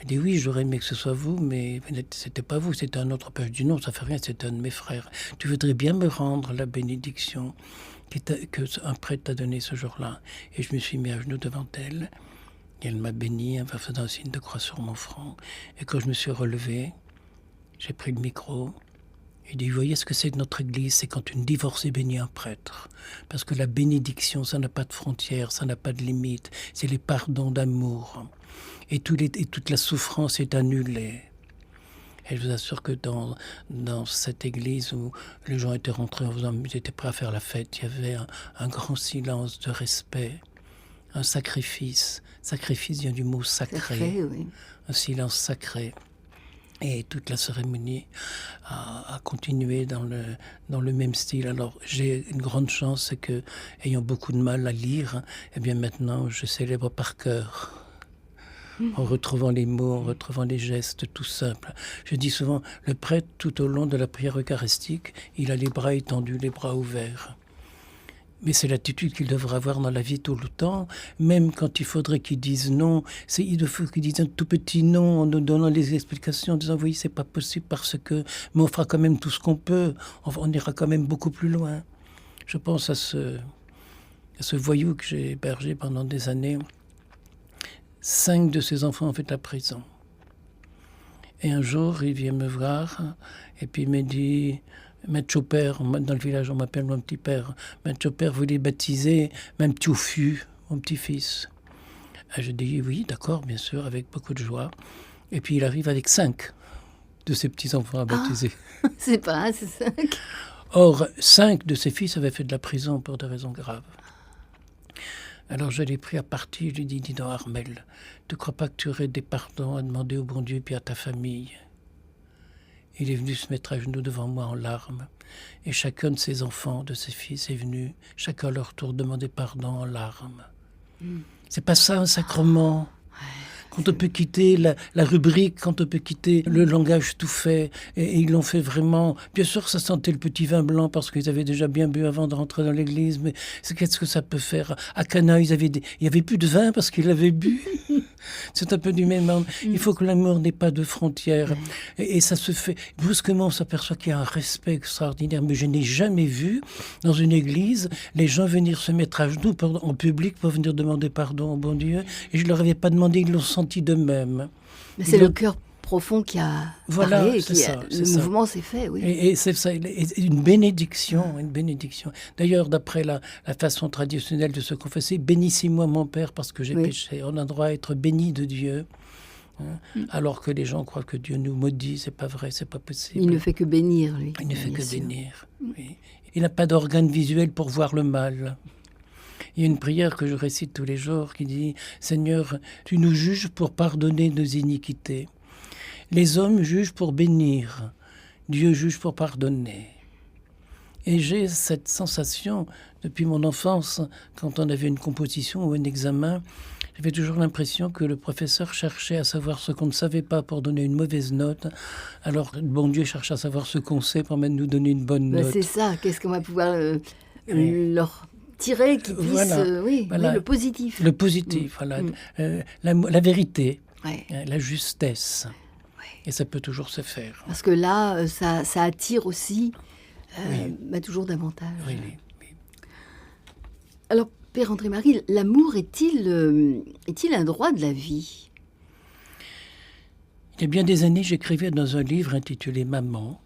Elle dit, oui, j'aurais aimé que ce soit vous, mais c'était pas vous, c'était un autre père. Je dis, non, ça fait rien, c'était un de mes frères. Tu voudrais bien me rendre la bénédiction qu'un prêtre t'a donnée ce jour-là? Et je me suis mis à genoux devant elle. Et elle m'a béni en faisant un signe de croix sur mon front. Et quand je me suis relevé, j'ai pris le micro. Il dit, vous voyez ce que c'est que notre église? C'est quand une divorcée bénit un prêtre. Parce que la bénédiction, ça n'a pas de frontières, ça n'a pas de limites. C'est les pardons d'amour. Et toute la souffrance est annulée. Et je vous assure que dans cette église où les gens étaient rentrés en faisant, ils étaient prêts à faire la fête, il y avait un grand silence de respect, un sacrifice. Sacrifice vient du mot sacré. Oui. Un silence sacré. Et toute la cérémonie a continué dans le même style. Alors, j'ai une grande chance, c'est que, ayant beaucoup de mal à lire, eh bien maintenant, je célèbre par cœur. en retrouvant les mots, en retrouvant les gestes tout simples. Je dis souvent, le prêtre, tout au long de la prière eucharistique, il a les bras étendus, les bras ouverts. Mais c'est l'attitude qu'il devrait avoir dans la vie tout le temps, même quand il faudrait qu'il dise non. Il faut qu'il dise un tout petit non en nous donnant les explications, en disant oui, c'est pas possible parce que, mais on fera quand même tout ce qu'on peut, on ira quand même beaucoup plus loin. Je pense à ce voyou que j'ai hébergé pendant des années. 5 de ses enfants ont fait la prison. Et un jour, il vient me voir et puis il me dit... Maître Chopper, dans le village, on m'appelle mon petit père. Maître Chopper voulait baptiser mon petit Ophu, mon petit-fils. Je dis oui, d'accord, bien sûr, avec beaucoup de joie. Et puis il arrive avec 5 de ses petits-enfants à baptiser. C'est pas un, c'est 5. Or, 5 de ses fils avaient fait de la prison pour des raisons graves. Alors je l'ai pris à partie, je lui ai dit, dis donc Armel, tu ne crois pas que tu aurais des pardons à demander au bon Dieu et puis à ta famille ? Il est venu se mettre à genoux devant moi en larmes. Et chacun de ses enfants, de ses fils est venu, chacun à leur tour demander pardon en larmes. C'est pas ça un sacrement. Quand on peut quitter la rubrique, quand on peut quitter le langage tout fait, et ils l'ont fait vraiment. Bien sûr, ça sentait le petit vin blanc parce qu'ils avaient déjà bien bu avant de rentrer dans l'église, mais qu'est-ce que ça peut faire? À Cana, il y avait plus de vin parce qu'ils l'avaient bu. C'est un peu du même ordre. Il faut que l'amour n'ait pas de frontières. Et ça se fait. Brusquement, on s'aperçoit qu'il y a un respect extraordinaire. Mais je n'ai jamais vu, dans une église, les gens venir se mettre à genoux en public pour venir demander pardon au bon Dieu. Et je ne leur avais pas demandé, ils l'ont senti d'eux-mêmes. Mais c'est le cœur profond qui a parlé, le mouvement s'est fait, oui. Et c'est ça, une bénédiction, une bénédiction. D'ailleurs, d'après la façon traditionnelle de se confesser, bénissez-moi mon Père parce que j'ai péché. On a droit à être béni de Dieu. Alors que les gens croient que Dieu nous maudit, c'est pas vrai, c'est pas possible. Il ne fait que bénir, lui. Il ne fait que bénir, oui. Il n'a pas d'organe visuel pour voir le mal. Il y a une prière que je récite tous les jours qui dit « Seigneur, tu nous juges pour pardonner nos iniquités. Les hommes jugent pour bénir, Dieu juge pour pardonner. » Et j'ai cette sensation, depuis mon enfance, quand on avait une composition ou un examen, j'avais toujours l'impression que le professeur cherchait à savoir ce qu'on ne savait pas pour donner une mauvaise note, alors le bon Dieu cherche à savoir ce qu'on sait pour même nous donner une bonne note. C'est ça, qu'est-ce qu'on va pouvoir leur tirer qui puisse... Voilà. Oui, le positif. Le positif, voilà. La vérité, la justesse. Et ça peut toujours se faire. Parce que là, ça attire aussi toujours davantage. Oui. Alors, Père André-Marie, l'amour est-il un droit de la vie? Il y a bien des années, j'écrivais dans un livre intitulé « Maman ».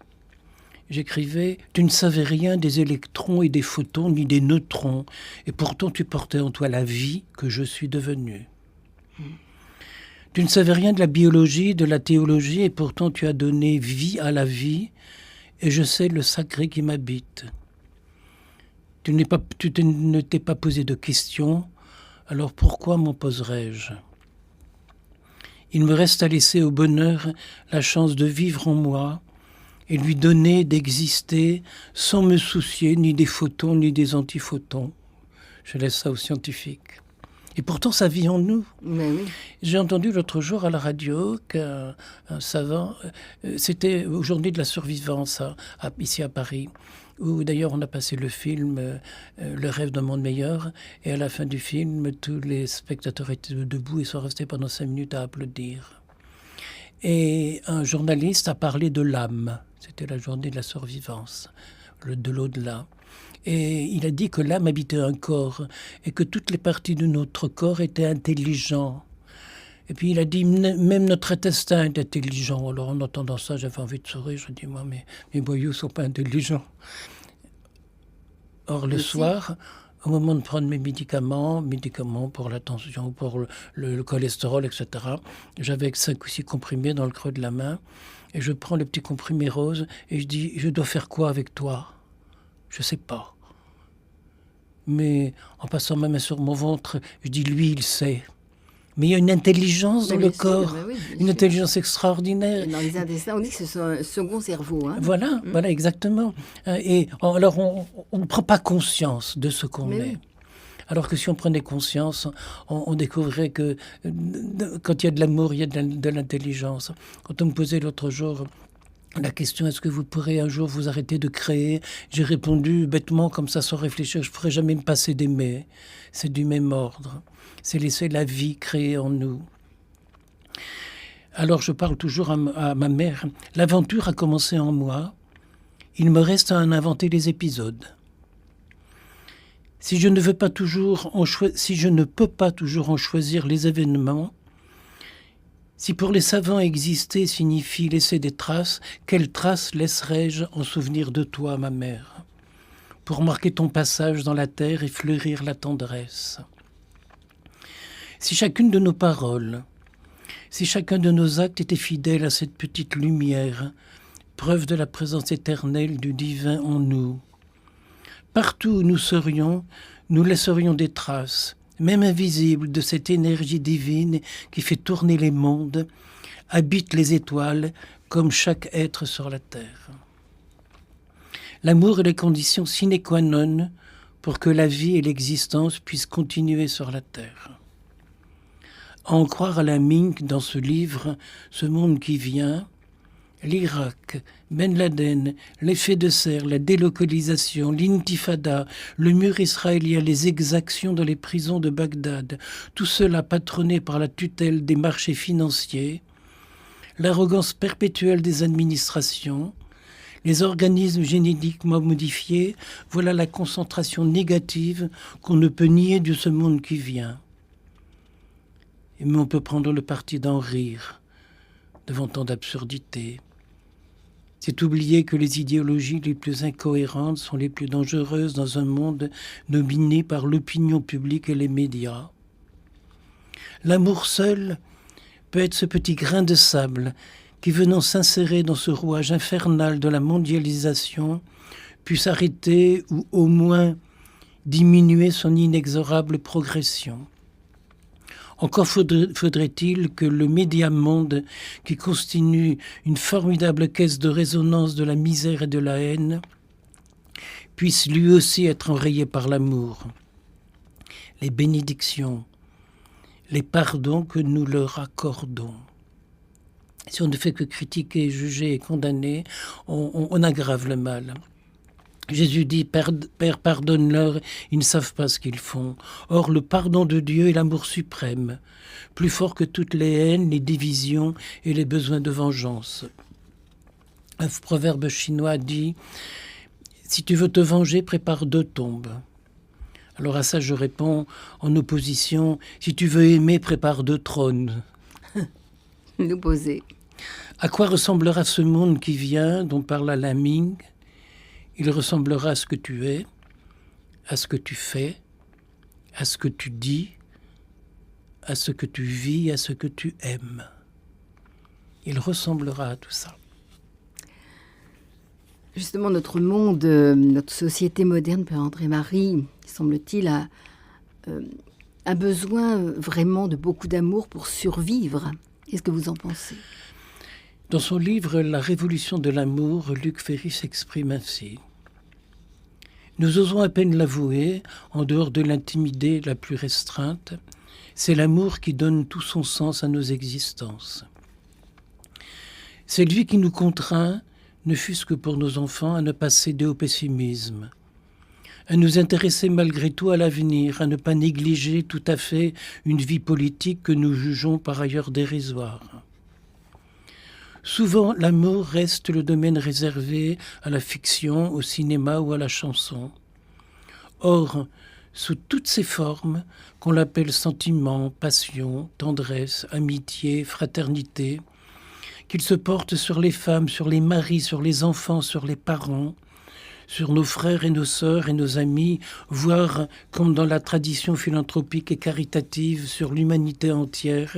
J'écrivais « Tu ne savais rien des électrons et des photons, ni des neutrons, et pourtant tu portais en toi la vie que je suis devenue. » Tu ne savais rien de la biologie, de la théologie, et pourtant tu as donné vie à la vie, et je sais le sacré qui m'habite. Tu ne t'es pas posé de questions, alors pourquoi m'en poserais-je? Il me reste à laisser au bonheur la chance de vivre en moi et lui donner d'exister sans me soucier ni des photons ni des antiphotons. Je laisse ça aux scientifiques. Et pourtant, ça vit en nous. Mais oui. J'ai entendu l'autre jour à la radio qu'un savant... C'était aux Journées de la survivance, ici à Paris, où d'ailleurs on a passé le film Le rêve d'un monde meilleur, et à la fin du film, tous les spectateurs étaient debout et sont restés pendant 5 minutes à applaudir. Et un journaliste a parlé de l'âme. C'était la journée de la survivance, de l'au-delà. Et il a dit que l'âme habitait un corps et que toutes les parties de notre corps étaient intelligentes. Et puis il a dit, même notre intestin est intelligent. Alors en entendant ça, j'avais envie de sourire. Je dis, moi, mes boyaux ne sont pas intelligents. Or, le soir, au moment de prendre mes médicaments pour la tension, pour le cholestérol, etc., j'avais 5 ou 6 comprimés dans le creux de la main. Et je prends le petit comprimé rose et je dis, je dois faire quoi avec toi? Je ne sais pas. Mais en passant ma main sur mon ventre, je dis, lui, il sait. Mais il y a une intelligence dans le corps, une intelligence extraordinaire. Et dans les intestins, on dit que c'est un second cerveau. Hein. Voilà, voilà, exactement. Et alors, on ne prend pas conscience de ce qu'on est. Oui. Alors que si on prenait conscience, on découvrirait que quand il y a de l'amour, il y a de l'intelligence. Quand on me posait l'autre jour la question, est-ce que vous pourrez un jour vous arrêter de créer? J'ai répondu bêtement, comme ça, sans réfléchir, je ne pourrais jamais me passer d'aimer. C'est du même ordre. C'est laisser la vie créer en nous. Alors je parle toujours à ma mère. L'aventure a commencé en moi. Il me reste à en inventer les épisodes. Si je ne peux pas toujours en choisir les événements, si pour les savants exister signifie laisser des traces, quelles traces laisserai-je en souvenir de toi, ma mère, pour marquer ton passage dans la terre et fleurir la tendresse? Si chacune de nos paroles, si chacun de nos actes était fidèle à cette petite lumière, preuve de la présence éternelle du divin en nous, partout où nous serions, nous laisserions des traces, même invisibles, de cette énergie divine qui fait tourner les mondes, habite les étoiles comme chaque être sur la terre. L'amour est la condition sine qua non pour que la vie et l'existence puissent continuer sur la terre. À en croire à la Mink dans ce livre, Ce monde qui vient, l'Irak, Ben Laden, l'effet de serre, la délocalisation, l'intifada, le mur israélien, les exactions dans les prisons de Bagdad, tout cela patronné par la tutelle des marchés financiers, l'arrogance perpétuelle des administrations, les organismes génétiquement modifiés, voilà la concentration négative qu'on ne peut nier de ce monde qui vient. Mais on peut prendre le parti d'en rire devant tant d'absurdités. C'est oublier que les idéologies les plus incohérentes sont les plus dangereuses dans un monde dominé par l'opinion publique et les médias. L'amour seul peut être ce petit grain de sable qui, venant s'insérer dans ce rouage infernal de la mondialisation, puisse arrêter ou au moins diminuer son inexorable progression. Encore faudrait-il que le média-monde, qui constitue une formidable caisse de résonance de la misère et de la haine, puisse lui aussi être enrayé par l'amour, les bénédictions, les pardons que nous leur accordons. Si on ne fait que critiquer, juger et condamner, on aggrave le mal. Jésus dit, Père, pardonne-leur, ils ne savent pas ce qu'ils font. Or, le pardon de Dieu est l'amour suprême, plus fort que toutes les haines, les divisions et les besoins de vengeance. Un proverbe chinois dit, si tu veux te venger, prépare 2 tombes. Alors à ça, je réponds en opposition, si tu veux aimer, prépare 2 trônes. L'opposé. À quoi ressemblera ce monde qui vient, dont parle Alain Ming? Il ressemblera à ce que tu es, à ce que tu fais, à ce que tu dis, à ce que tu vis, à ce que tu aimes. Il ressemblera à tout ça. Justement, notre monde, notre société moderne, Père André-Marie, semble-t-il, a besoin vraiment de beaucoup d'amour pour survivre. Qu'est-ce que vous en pensez ? Dans son livre « La révolution de l'amour », Luc Ferry s'exprime ainsi. Nous osons à peine l'avouer, en dehors de l'intimité la plus restreinte, c'est l'amour qui donne tout son sens à nos existences. C'est lui qui nous contraint, ne fût-ce que pour nos enfants, à ne pas céder au pessimisme, à nous intéresser malgré tout à l'avenir, à ne pas négliger tout à fait une vie politique que nous jugeons par ailleurs dérisoire. Souvent, l'amour reste le domaine réservé à la fiction, au cinéma ou à la chanson. Or, sous toutes ces formes, qu'on l'appelle sentiment, passion, tendresse, amitié, fraternité, qu'il se porte sur les femmes, sur les maris, sur les enfants, sur les parents, sur nos frères et nos sœurs et nos amis, voire, comme dans la tradition philanthropique et caritative, sur l'humanité entière,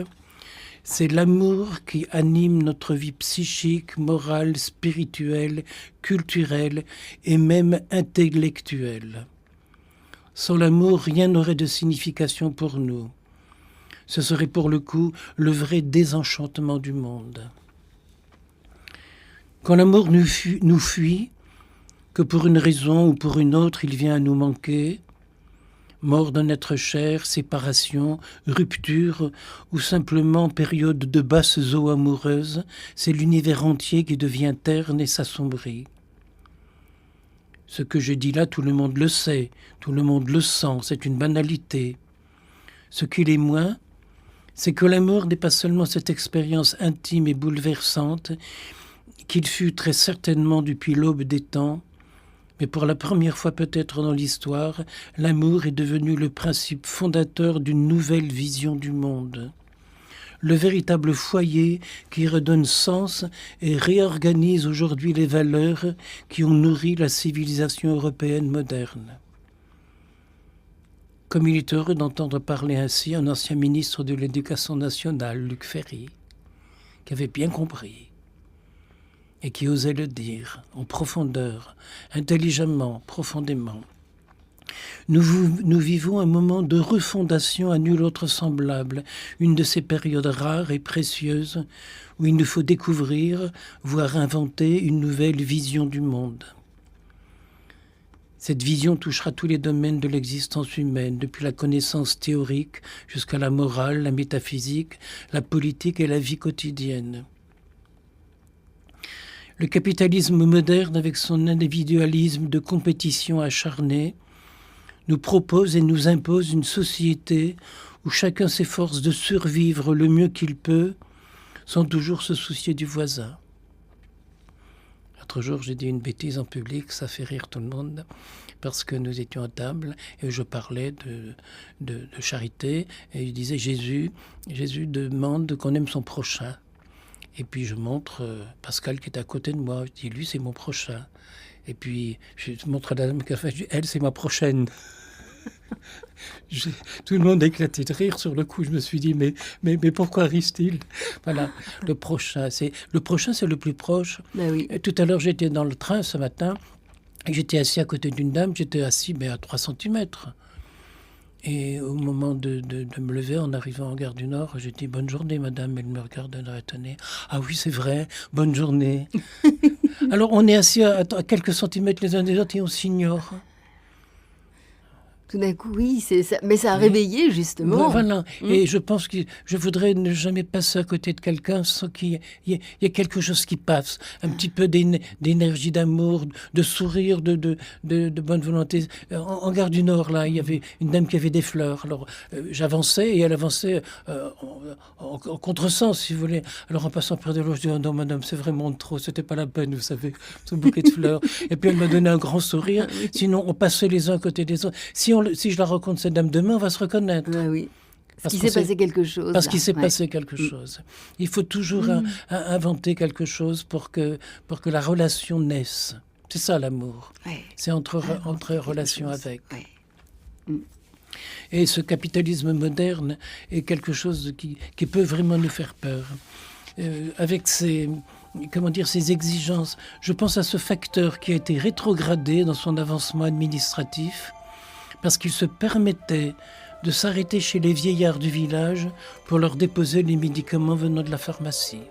c'est l'amour qui anime notre vie psychique, morale, spirituelle, culturelle et même intellectuelle. Sans l'amour, rien n'aurait de signification pour nous. Ce serait pour le coup le vrai désenchantement du monde. Quand l'amour nous fuit, que pour une raison ou pour une autre il vient à nous manquer, Mort d'un être cher, séparation, rupture ou simplement période de basses eaux amoureuses, c'est l'univers entier qui devient terne et s'assombrit. Ce que je dis là, tout le monde le sait, tout le monde le sent, c'est une banalité. Ce qu'il est moins, c'est que la mort n'est pas seulement cette expérience intime et bouleversante qu'il fut très certainement depuis l'aube des temps, mais pour la première fois peut-être dans l'histoire, l'amour est devenu le principe fondateur d'une nouvelle vision du monde. Le véritable foyer qui redonne sens et réorganise aujourd'hui les valeurs qui ont nourri la civilisation européenne moderne. Comme il est heureux d'entendre parler ainsi un ancien ministre de l'Éducation nationale, Luc Ferry, qui avait bien compris et qui osait le dire en profondeur, intelligemment, profondément. Nous vivons un moment de refondation à nul autre semblable, une de ces périodes rares et précieuses où il nous faut découvrir, voire inventer une nouvelle vision du monde. Cette vision touchera tous les domaines de l'existence humaine, depuis la connaissance théorique jusqu'à la morale, la métaphysique, la politique et la vie quotidienne. Le capitalisme moderne, avec son individualisme de compétition acharnée, nous propose et nous impose une société où chacun s'efforce de survivre le mieux qu'il peut, sans toujours se soucier du voisin. L'autre jour, j'ai dit une bêtise en public, ça fait rire tout le monde, parce que nous étions à table et je parlais de charité, et je disais Jésus demande qu'on aime son prochain. Et puis je montre Pascal qui est à côté de moi. Je dis, lui, c'est mon prochain. Et puis je montre à la dame qui a fait, je dis, elle, c'est ma prochaine. Tout le monde a éclaté de rire sur le coup. Je me suis dit, mais pourquoi rit-il? Voilà, le prochain, c'est le plus proche. Ben oui. Tout à l'heure, j'étais dans le train ce matin. Et j'étais assis à côté d'une dame. J'étais assis à 3 centimètres. Et au moment de me lever, en arrivant en gare du Nord, j'ai dit « Bonne journée, madame ». Elle me regarde d'un air étonné. « Ah oui, c'est vrai, bonne journée ». Alors, on est assis à quelques centimètres les uns des autres et on s'ignore. Tout d'un coup, oui, c'est ça. Mais ça a réveillé, justement. Voilà. Et je pense que je voudrais ne jamais passer à côté de quelqu'un sans qu'il y ait quelque chose qui passe. Un petit peu d'énergie, d'amour, de sourire, de bonne volonté. En gare du Nord, là, il y avait une dame qui avait des fleurs. Alors, j'avançais et elle avançait en contresens, si vous voulez. Alors, en passant près de l'eau, je dis « Oh non, madame, c'est vraiment trop. C'était pas la peine, vous savez, ce bouquet de fleurs. » Et puis, elle m'a donné un grand sourire. Sinon, on passait les uns à côté des autres. Si je la rencontre, cette dame, demain, on va se reconnaître. Oui. Parce qu'il s'est passé quelque chose. Parce qu'il s'est passé quelque chose. Il faut toujours inventer quelque chose pour que la relation naisse. C'est ça, l'amour. Ouais. C'est entre relations avec. Ouais. Et ce capitalisme moderne est quelque chose qui peut vraiment nous faire peur. Avec ces exigences, je pense à ce facteur qui a été rétrogradé dans son avancement administratif, parce qu'il se permettait de s'arrêter chez les vieillards du village pour leur déposer les médicaments venant de la pharmacie.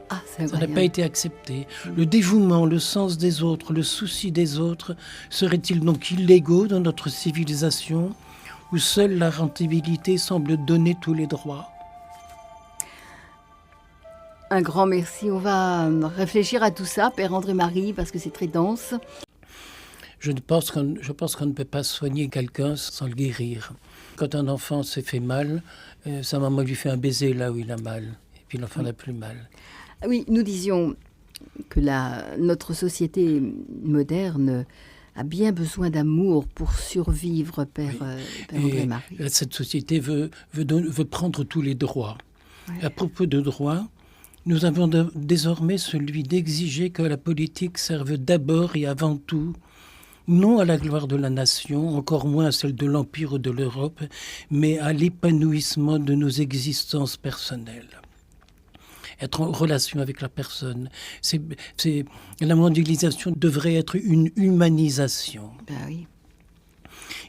Ah, ça n'a pas été accepté. Le dévouement, le sens des autres, le souci des autres, seraient-ils donc illégaux dans notre civilisation où seule la rentabilité semble donner tous les droits ? Un grand merci. On va réfléchir à tout ça, Père André-Marie, parce que c'est très dense. Je pense qu'on ne peut pas soigner quelqu'un sans le guérir. Quand un enfant s'est fait mal, sa maman lui fait un baiser là où il a mal. Et puis l'enfant n'a plus mal. Oui, nous disions que notre société moderne a bien besoin d'amour pour survivre, Père André-Marie. Cette société veut prendre tous les droits. Ouais. À propos de droits, nous avons désormais celui d'exiger que la politique serve d'abord et avant tout non à la gloire de la nation, encore moins à celle de l'Empire ou de l'Europe, mais à l'épanouissement de nos existences personnelles. Être en relation avec la personne. La mondialisation devrait être une humanisation. Ben oui.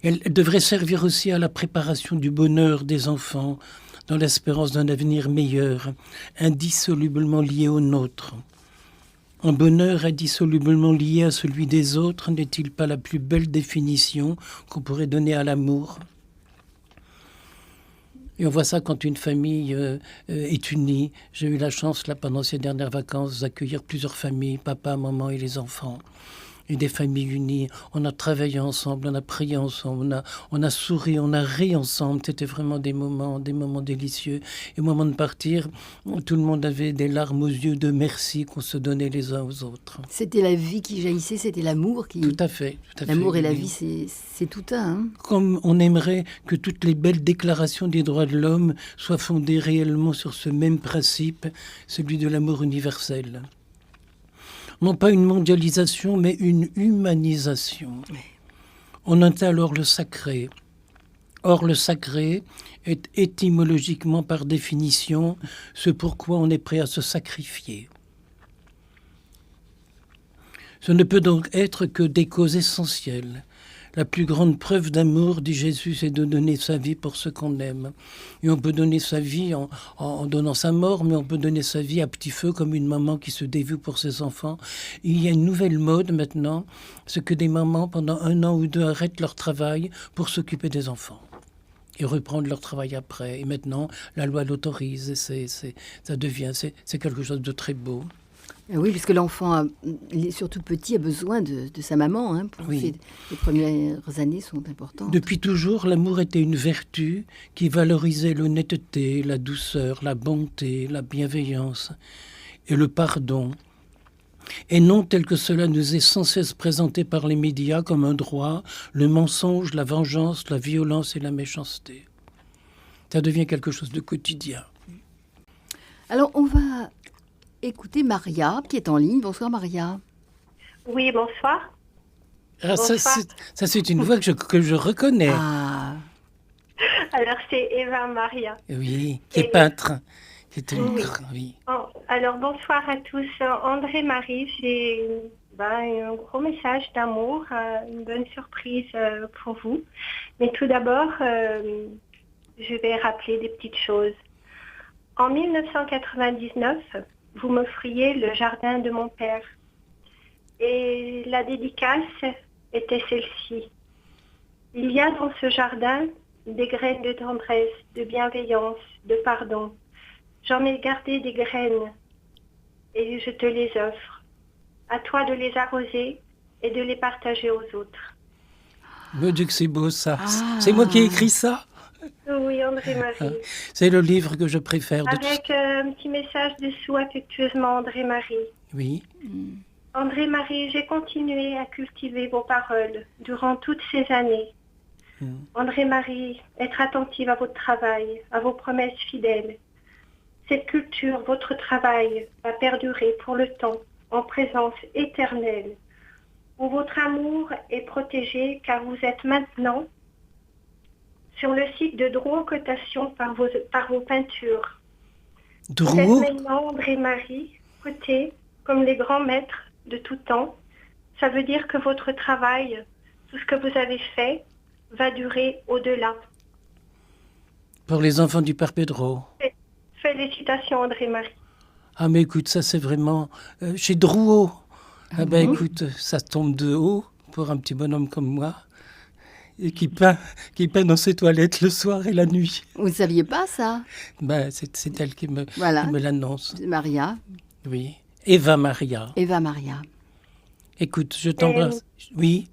Elle devrait servir aussi à la préparation du bonheur des enfants, dans l'espérance d'un avenir meilleur, indissolublement lié au nôtre. Un bonheur indissolublement lié à celui des autres n'est-il pas la plus belle définition qu'on pourrait donner à l'amour ? Et on voit ça quand une famille est unie. J'ai eu la chance, là, pendant ces dernières vacances, d'accueillir plusieurs familles, papa, maman et les enfants. Et des familles unies. On a travaillé ensemble, on a prié ensemble, on a souri, on a ri ensemble. C'était vraiment des moments délicieux. Et au moment de partir, tout le monde avait des larmes aux yeux de merci qu'on se donnait les uns aux autres. C'était la vie qui jaillissait, c'était l'amour qui... Tout à fait. L'amour et la oui. vie, c'est tout un. Hein. Comme on aimerait que toutes les belles déclarations des droits de l'homme soient fondées réellement sur ce même principe, celui de l'amour universel. Non pas une mondialisation, mais une humanisation. On entend alors le sacré. Or, le sacré est étymologiquement, par définition, ce pourquoi on est prêt à se sacrifier. Ce ne peut donc être que des causes essentielles. La plus grande preuve d'amour, dit Jésus, c'est de donner sa vie pour ce qu'on aime. Et on peut donner sa vie en donnant sa mort, mais on peut donner sa vie à petit feu, comme une maman qui se dévoue pour ses enfants. Et il y a une nouvelle mode maintenant, c'est que des mamans, pendant 1 an ou 2, arrêtent leur travail pour s'occuper des enfants. Et reprendre leur travail après. Et maintenant, la loi l'autorise. C'est quelque chose de très beau. Oui, puisque l'enfant, surtout petit, a besoin de sa maman. Hein, les premières années sont importantes. Depuis toujours, l'amour était une vertu qui valorisait l'honnêteté, la douceur, la bonté, la bienveillance et le pardon. Et non tel que cela nous est sans cesse présenté par les médias comme un droit, le mensonge, la vengeance, la violence et la méchanceté. Ça devient quelque chose de quotidien. Alors, on va écouter Maria, qui est en ligne. Bonsoir, Maria. Oui, bonsoir. Ah, ça, c'est une voix que je reconnais. Ah. Alors, c'est Eva Maria. Oui, qui est peintre. Oui. Alors, bonsoir à tous. André-Marie, j'ai un gros message d'amour, une bonne surprise pour vous. Mais tout d'abord, je vais rappeler des petites choses. En 1999, vous m'offriez le jardin de mon père. Et la dédicace était celle-ci. Il y a dans ce jardin des graines de tendresse, de bienveillance, de pardon. J'en ai gardé des graines et je te les offre. À toi de les arroser et de les partager aux autres. Mon Dieu que c'est beau ça. Ah. C'est moi qui ai écrit ça. Oui, André-Marie. C'est le livre que je préfère. Avec un petit message dessous, affectueusement, André-Marie. Oui. André-Marie, j'ai continué à cultiver vos paroles durant toutes ces années. André-Marie, être attentive à votre travail, à vos promesses fidèles. Cette culture, votre travail, va perdurer pour le temps, en présence éternelle, où votre amour est protégé car vous êtes maintenant sur le site de Drouot Cotation par vos peintures. Drouot. Vous êtes maintenant, André-Marie, coté comme les grands maîtres de tout temps. Ça veut dire que votre travail, tout ce que vous avez fait, va durer au-delà. Pour les enfants du Père Pedro. Félicitations, André-Marie. Ah, mais écoute, ça c'est vraiment... chez Drouot. Ah ben écoute, ça tombe de haut pour un petit bonhomme comme moi. Et qui peint dans ses toilettes le soir et la nuit. Vous ne saviez pas ça? Ben, c'est elle qui me l'annonce. Maria. Oui. Eva Maria. Eva Maria. Écoute, je t'embrasse. Oui.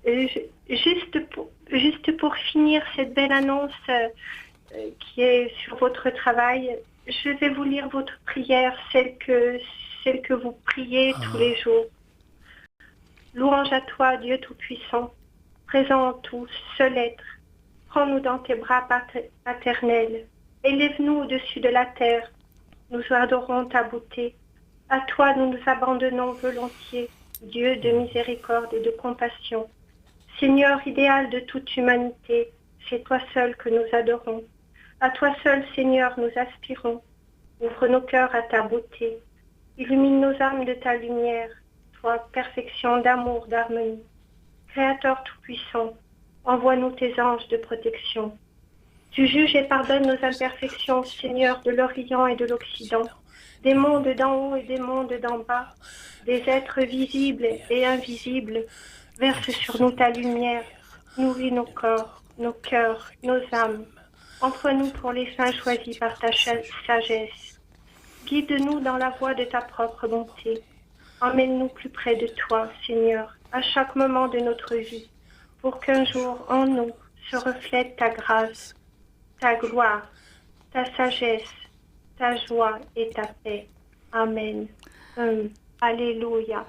Juste pour finir cette belle annonce qui est sur votre travail, je vais vous lire votre prière, celle que vous priez tous les jours. Louange à toi, Dieu Tout-Puissant, présent en tout, seul être. Prends-nous dans tes bras paternels. Élève-nous au-dessus de la terre. Nous adorons ta beauté. À toi, nous nous abandonnons volontiers, Dieu de miséricorde et de compassion. Seigneur idéal de toute humanité, c'est toi seul que nous adorons. À toi seul, Seigneur, nous aspirons. Ouvre nos cœurs à ta beauté. Illumine nos âmes de ta lumière. Toi, perfection d'amour, d'harmonie. Créateur tout-puissant, envoie-nous tes anges de protection. Tu juges et pardonnes nos imperfections, Seigneur, de l'Orient et de l'Occident, des mondes d'en haut et des mondes d'en bas, des êtres visibles et invisibles. Verse sur nous ta lumière, nourris nos corps, nos cœurs, nos âmes. Entre-nous pour les fins choisis par ta sagesse. Guide-nous dans la voie de ta propre bonté. Emmène-nous plus près de toi, Seigneur, à chaque moment de notre vie, pour qu'un jour en nous se reflète ta grâce, ta gloire, ta sagesse, ta joie et ta paix. Amen. Alléluia.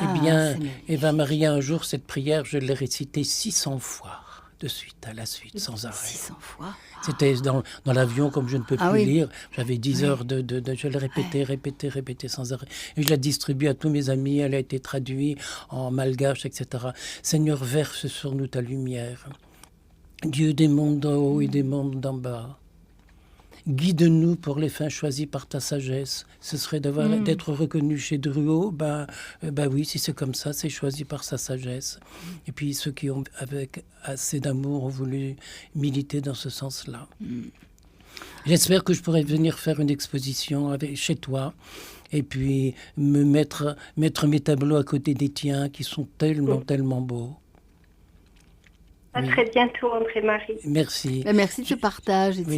Eh bien, c'est magnifique. Eva Maria, un jour, cette prière, je l'ai récitée 600 fois, de suite, à la suite, sans arrêt. 600 fois. C'était dans l'avion, comme je ne peux plus oui. lire. J'avais 10 Oui. heures je l'ai répété sans arrêt. Et je la distribue à tous mes amis. Elle a été traduite en malgache, etc. Seigneur, verse sur nous ta lumière. Dieu des mondes d'en haut et des mondes d'en bas. Guide-nous pour les fins choisies par ta sagesse. Ce serait d'être reconnu chez Drouot. Oui, si c'est comme ça, c'est choisi par sa sagesse. Et puis ceux qui ont, avec assez d'amour, ont voulu militer dans ce sens-là. J'espère que je pourrai venir faire une exposition chez toi et puis mettre mes tableaux à côté des tiens qui sont tellement beaux. À très bientôt, André-Marie. Merci. Merci de ce partage et de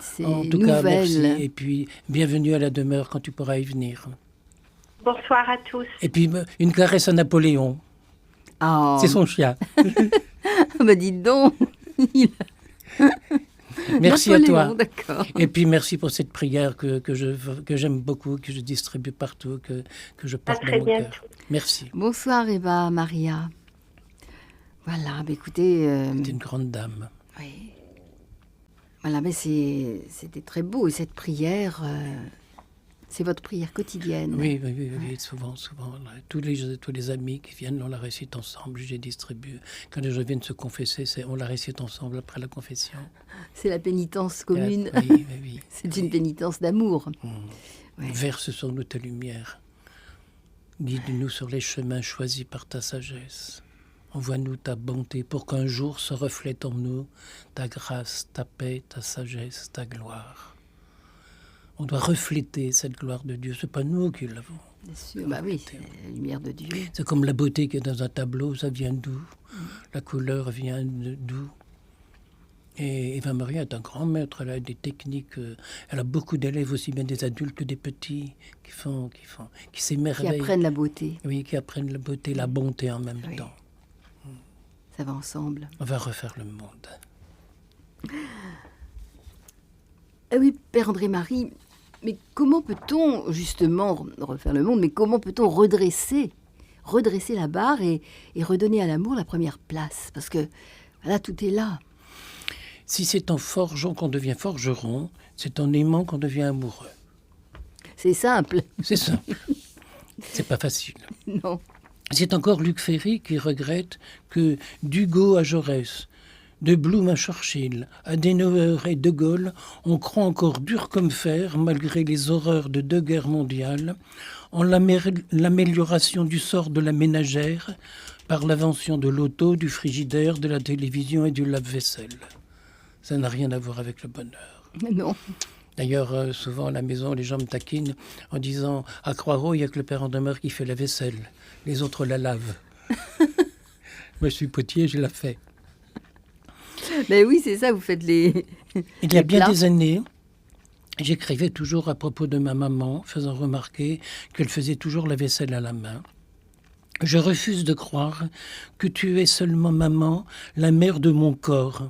ces en tout cas, nouvelles. merci. Et puis, bienvenue à la demeure quand tu pourras y venir. Bonsoir à tous. Et puis, une caresse à Napoléon. Oh. C'est son chien. Dites donc. Merci Napoléon, à toi. D'accord. Et puis, merci pour cette prière que j'aime beaucoup, que je distribue partout, que je porte dans mon cœur. Merci. Bonsoir, Eva Maria. Voilà, écoutez... C'est une grande dame. Oui. Voilà, mais c'était très beau. Et cette prière, c'est votre prière quotidienne. Oui, souvent. Tous les amis qui viennent, on la récite ensemble. J'ai distribué. Quand les gens viennent se confesser, on la récite ensemble après la confession. C'est la pénitence commune. Oui. C'est une pénitence d'amour. Ouais. Verse sur nous ta lumière. Guide-nous sur les chemins choisis par ta sagesse. Envoie-nous ta bonté pour qu'un jour se reflète en nous ta grâce, ta paix, ta sagesse, ta gloire. On doit refléter cette gloire de Dieu. C'est pas nous qui l'avons. Bien sûr, oui, c'est la lumière de Dieu. C'est comme la beauté qui est dans un tableau, ça vient d'où? La couleur vient d'où? Et Eva Maria est un grand maître, elle a des techniques, elle a beaucoup d'élèves, aussi bien des adultes que des petits, qui s'émerveillent. Qui apprennent la beauté. Oui, qui apprennent la beauté, la bonté en même temps. Ça va ensemble. On va refaire le monde. Oui, Père André-Marie, mais comment peut-on justement refaire le monde, mais comment peut-on redresser la barre et redonner à l'amour la première place? Parce que là, tout est là. Si c'est en forgeant qu'on devient forgeron, c'est en aimant qu'on devient amoureux. C'est simple. C'est simple. C'est pas facile. Non. C'est encore Luc Ferry qui regrette que d'Hugo à Jaurès, de Blum à Churchill, Adenauer et De Gaulle, on croit encore dur comme fer, malgré les horreurs de 2 guerres mondiales, en l'amélioration du sort de la ménagère par l'invention de l'auto, du frigidaire, de la télévision et du lave-vaisselle. Ça n'a rien à voir avec le bonheur. Non. D'ailleurs, souvent à la maison, les gens me taquinent en disant « À Croix-Rouge, il n'y a que le père André-Marie qui fait la vaisselle. Les autres la lavent. » Moi, je suis potier, je la fais. Mais oui, c'est ça, vous faites les Il y a bien des années, j'écrivais toujours à propos de ma maman, faisant remarquer qu'elle faisait toujours la vaisselle à la main. Je refuse de croire que tu es seulement maman, la mère de mon corps,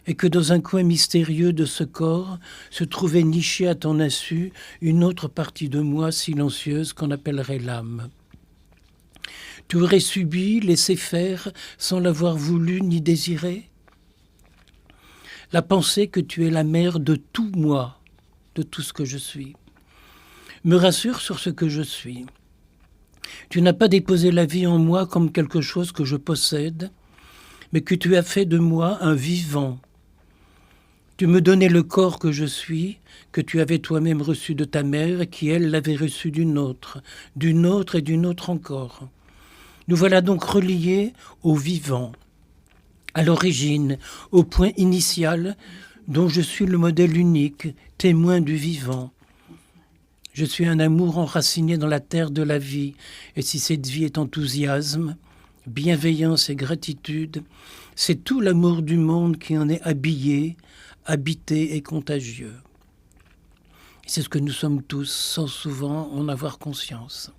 et que dans un coin mystérieux de ce corps se trouvait nichée à ton insu une autre partie de moi silencieuse qu'on appellerait l'âme. Tu aurais subi, laissé faire, sans l'avoir voulu ni désiré? La pensée que tu es la mère de tout moi, de tout ce que je suis, me rassure sur ce que je suis. Tu n'as pas déposé la vie en moi comme quelque chose que je possède, mais que tu as fait de moi un vivant. Tu me donnais le corps que je suis, que tu avais toi-même reçu de ta mère, qui, elle, l'avait reçu d'une autre et d'une autre encore. Nous voilà donc reliés au vivant, à l'origine, au point initial, dont je suis le modèle unique, témoin du vivant. Je suis un amour enraciné dans la terre de la vie, et si cette vie est enthousiasme, bienveillance et gratitude, c'est tout l'amour du monde qui en est habillé, habité et contagieux. C'est ce que nous sommes tous, sans souvent en avoir conscience.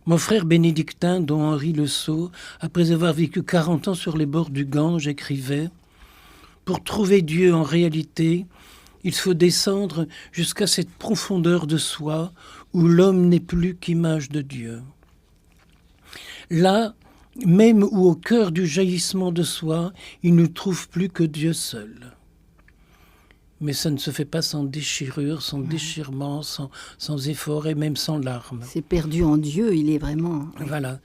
Mon frère bénédictin, dont Henri Le Sceau, après avoir vécu 40 ans sur les bords du Gange, écrivait « Pour trouver Dieu en réalité, il faut descendre jusqu'à cette profondeur de soi où l'homme n'est plus qu'image de Dieu. Là, même où au cœur du jaillissement de soi, il ne trouve plus que Dieu seul. » Mais ça ne se fait pas sans déchirure, sans déchirement, sans effort et même sans larmes. C'est perdu en Dieu, il est vraiment... Voilà.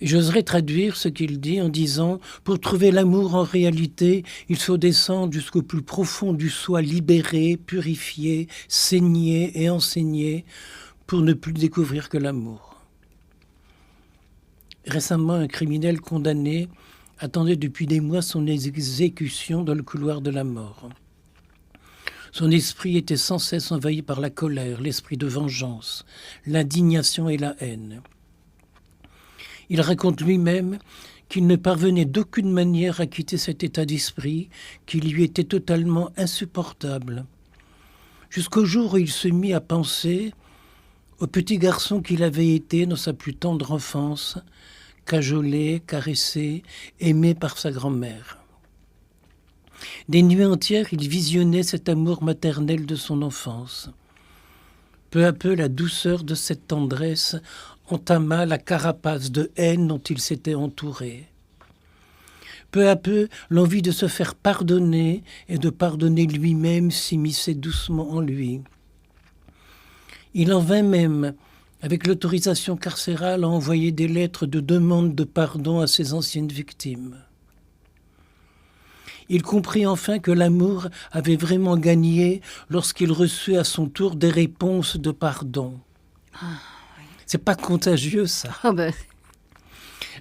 J'oserais traduire ce qu'il dit en disant « Pour trouver l'amour en réalité, il faut descendre jusqu'au plus profond du soi libéré, purifié, saigné et enseigné pour ne plus découvrir que l'amour. » Récemment, un criminel condamné attendait depuis des mois son exécution dans le couloir de la mort. Son esprit était sans cesse envahi par la colère, l'esprit de vengeance, l'indignation et la haine. Il raconte lui-même qu'il ne parvenait d'aucune manière à quitter cet état d'esprit qui lui était totalement insupportable. Jusqu'au jour où il se mit à penser au petit garçon qu'il avait été dans sa plus tendre enfance, cajolé, caressé, aimé par sa grand-mère. Des nuits entières, il visionnait cet amour maternel de son enfance. Peu à peu, la douceur de cette tendresse entama la carapace de haine dont il s'était entouré. Peu à peu, l'envie de se faire pardonner et de pardonner lui-même s'immisçait doucement en lui. Il en vint même, avec l'autorisation carcérale, à envoyer des lettres de demande de pardon à ses anciennes victimes. Il comprit enfin que l'amour avait vraiment gagné lorsqu'il reçut à son tour des réponses de pardon. C'est pas contagieux, ça.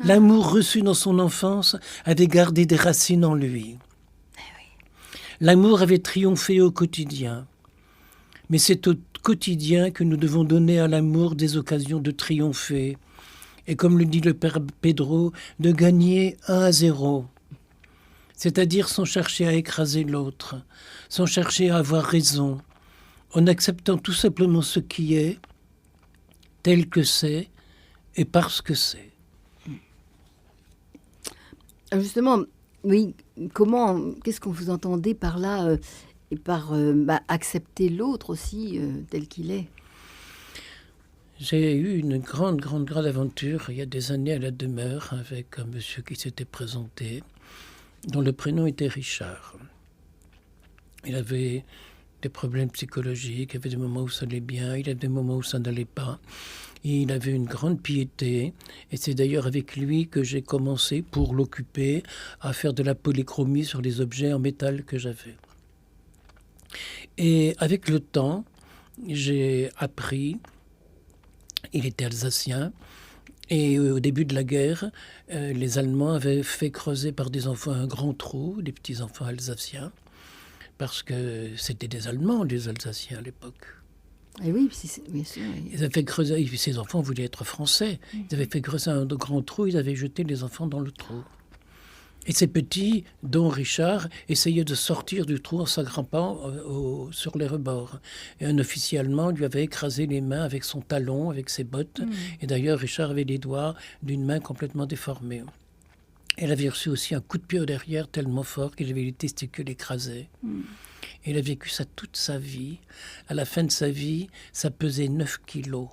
L'amour reçu dans son enfance avait gardé des racines en lui. L'amour avait triomphé au quotidien. Mais c'est au quotidien que nous devons donner à l'amour des occasions de triompher. Et comme le dit le père Pedro, de gagner 1-0. C'est-à-dire sans chercher à écraser l'autre, sans chercher à avoir raison, en acceptant tout simplement ce qui est, tel que c'est, et parce que c'est. Justement, oui, qu'est-ce qu'on vous entendez par là, et par accepter l'autre aussi tel qu'il est? J'ai eu une grande aventure il y a des années à la demeure avec un monsieur qui s'était présenté, dont le prénom était Richard. Il avait des problèmes psychologiques, il y avait des moments où ça allait bien, il y avait des moments où ça n'allait pas. Et il avait une grande piété, et c'est d'ailleurs avec lui que j'ai commencé, pour l'occuper, à faire de la polychromie sur les objets en métal que j'avais. Et avec le temps, j'ai appris, il était alsacien, et au début de la guerre, les Allemands avaient fait creuser par des enfants un grand trou, des petits enfants alsaciens, parce que c'était des Allemands, les Alsaciens à l'époque. Et oui, bien sûr. Ils avaient fait creuser, ces enfants voulaient être français. Ils avaient fait creuser un grand trou, ils avaient jeté les enfants dans le trou. Et ces petits, dont Richard, essayaient de sortir du trou en s'agrimpant sur les rebords. Et un officier allemand lui avait écrasé les mains avec son talon, avec ses bottes. Et d'ailleurs, Richard avait les doigts d'une main complètement déformée. Elle avait reçu aussi un coup de pied au derrière tellement fort qu'il avait les testicules écrasés. Et il a vécu ça toute sa vie. À la fin de sa vie, ça pesait 9 kilos.